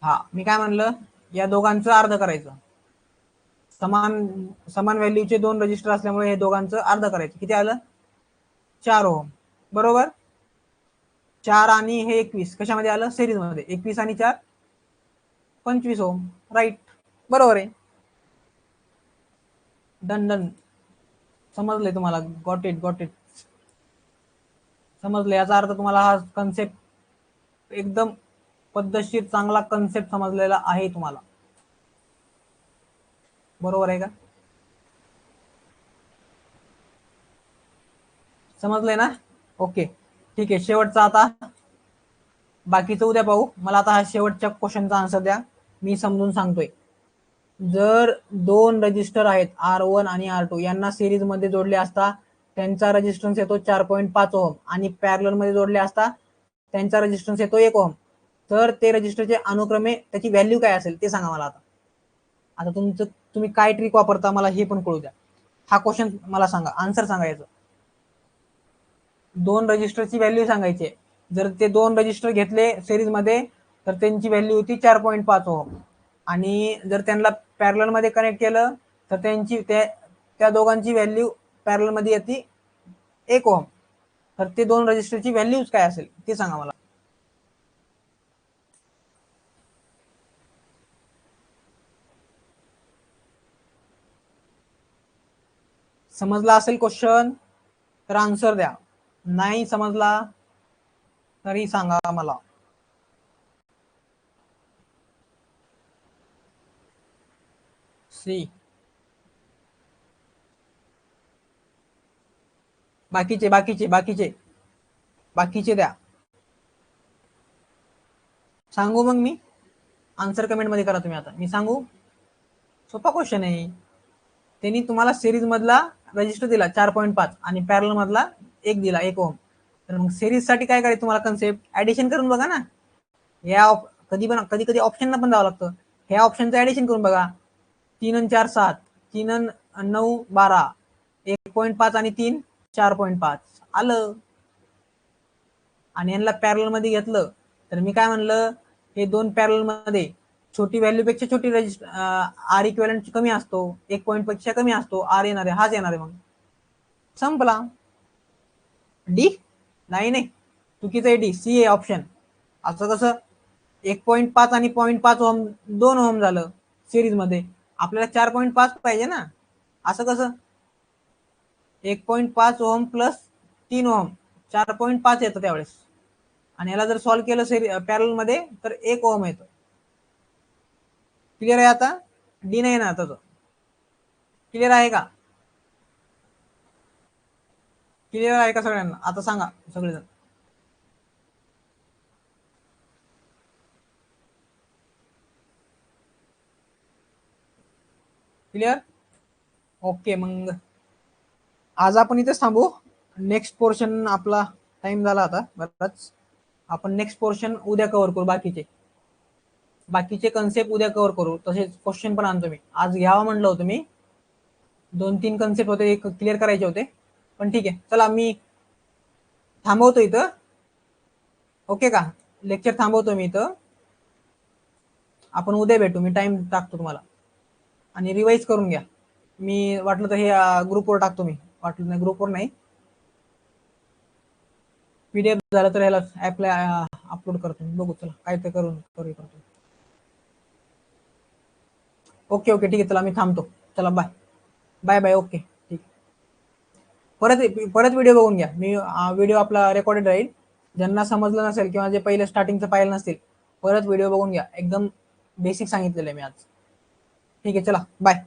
S1: हा मी काय म्हणलं, या दोघांचं अर्ध करायचं. समान समान व्हॅल्यूचे दोन रजिस्टर असल्यामुळे हे दोघांचं अर्ध करायचं. किती आलं 4 ओम बरोबर. 4 आणि हे 21 कशामध्ये आलं, सिरीज मध्ये. 21 आणि 4 25 ओम. राईट, बरोबर आहे. डन डन, समजले तुम्हाला. गॉट इट गॉट इट, समजले. याचा अर्थ तुम्हाला हा कन्सेप्ट एकदम पद्धतशीर चांगला कन्सेप्ट समजलेला आहे तुम्हाला. बरोबर आहे का? समजलंय ना? ओके ठीक आहे. शेवटचा आता, बाकीचं उद्या पाहू. मला आता हा शेवटच्या क्वेश्चनचा आन्सर द्या, मी समजून सांगतोय. जर दोन रजिस्टर आहेत R1 आणि R2 यांना सिरीज मध्ये जोडले असता त्यांचा रेजिस्टन्स येतो 4.5 ओम आणि पॅरलल मध्ये जोडले असता त्यांचा रेजिस्टन्स येतो 1 ओम. तर ते रजिस्टरचे अनुक्रमे त्याची व्हॅल्यू काय असेल ते सांगा मला. आता आता तुम्ही काय ट्रिक वापरता मला हे पण कळू द्या. हा क्वेश्चन मला सांगा, आन्सर सांगायचं. दोन रजिस्टरची व्हॅल्यू सांगायची. जर ते दोन रजिस्टर घेतले सिरीज मध्ये तर त्यांची व्हॅल्यू होती 4.5 ओम. आणि जर त्यांना पॅरलल मध्ये कनेक्ट केलं तर त्यांची त्या दोघांची व्हॅल्यू पॅरलल मध्ये येते 1 ओम. तर ते दोन रजिस्टरची व्हॅल्यूज काय असेल ते सांगा मला. समजला असेल क्वेश्चन तर आन्सर द्या, नाही समजला तरी सांगा मला. सी, बाकीचे बाकीचे बाकीचे बाकीचे द्या. सांगू मग मी, आन्सर कमेंट मध्ये करा तुम्ही. आता मी सांगू, सोपा क्वेश्चन आहे. त्यांनी तुम्हाला सिरीज मधला रजिस्टर दिला 4.5 आणि पॅरल मधला 1 दिला 1 ओम. तर मग सिरीज साठी काय करायचं तुम्हाला कन्सेप्ट ऍडिशन करून बघा ना. या कधी कधी ऑप्शनला पण जावं लागतं. ह्या ऑप्शनचं ऍडिशन करून बघा. 3 आणि 4 7, 3 आणि 9 12, 1.5 आणि 3 4.5 आलं. आणि यांना पॅरल मध्ये घेतलं तर मी काय म्हणलं, हे दोन पॅरल मध्ये छोटी व्हॅल्यू पेक्षा छोटी रजिस्टर आर इक्विव्हॅलेंट कमी असतो, 1 पॉईंट पेक्षा कमी असतो, आर येणार आहे, हाच येणार आहे. मग संपला. डी नाही नाही, चुकीचं आहे. डी सी आहे ऑप्शन. असं कसं 1.5 आणि 0.5 ओम 2 ओम झालं सिरीज मध्ये, आपल्याला 4.5 पाहिजे ना. असं कसं 1.5 ओम प्लस 3 ओम 4.5 येतं त्यावेळेस. आणि याला जर सॉल्व्ह केलं पॅरल मध्ये तर 1 ओम येतं. क्लिअर आहे आता. डी नाही ना त्याचं. क्लिअर आहे का? क्लिअर आहे का सगळ्यांना? आता सांगा सगळेजण. क्लिअर? ओके. मग आज आपण इथेच थांबू. नेक्स्ट पोर्शन आपला टाइम झाला आता बराच. आपण नेक्स्ट पोर्शन उद्या कव्हर करू. बाकीचे कन्सेप्ट उद्या कव्हर करू. तसेच क्वेश्चन पण आणतो मी. आज घ्यावा म्हणलं होतं मी. 2-3 कन्सेप्ट होते क्लिअर करायचे होते, पण ठीक आहे. चला मी थांबवतो इथं. ओके का? लेक्चर थांबवतो मी इथं. आपण उद्या भेटू. मी टाइम टाकतो तुम्हाला आणि रिवाइज करून घ्या. मी वाटलं तर हे ग्रुपवर टाकतो. मी वाटलं नाही ग्रुपवर नाही, पीडीएफ झालं तर ह्याला ऍपला अपलोड करतो. बघू चला काय ते करून करतो. ओके ओके ठीक आहे. चला मी थांबतो. चला बाय बाय बाय. ओके ठीक. परत व्हिडिओ बघून घ्या. मी व्हिडिओ आपला रेकॉर्डेड राहील. ज्यांना समजलं नसेल किंवा जे पहिले स्टार्टिंगचं पाहिलं नसतील, परत व्हिडिओ बघून घ्या. एकदम बेसिक सांगितलेलं आहे मी आज. ठीक आहे चला बाय.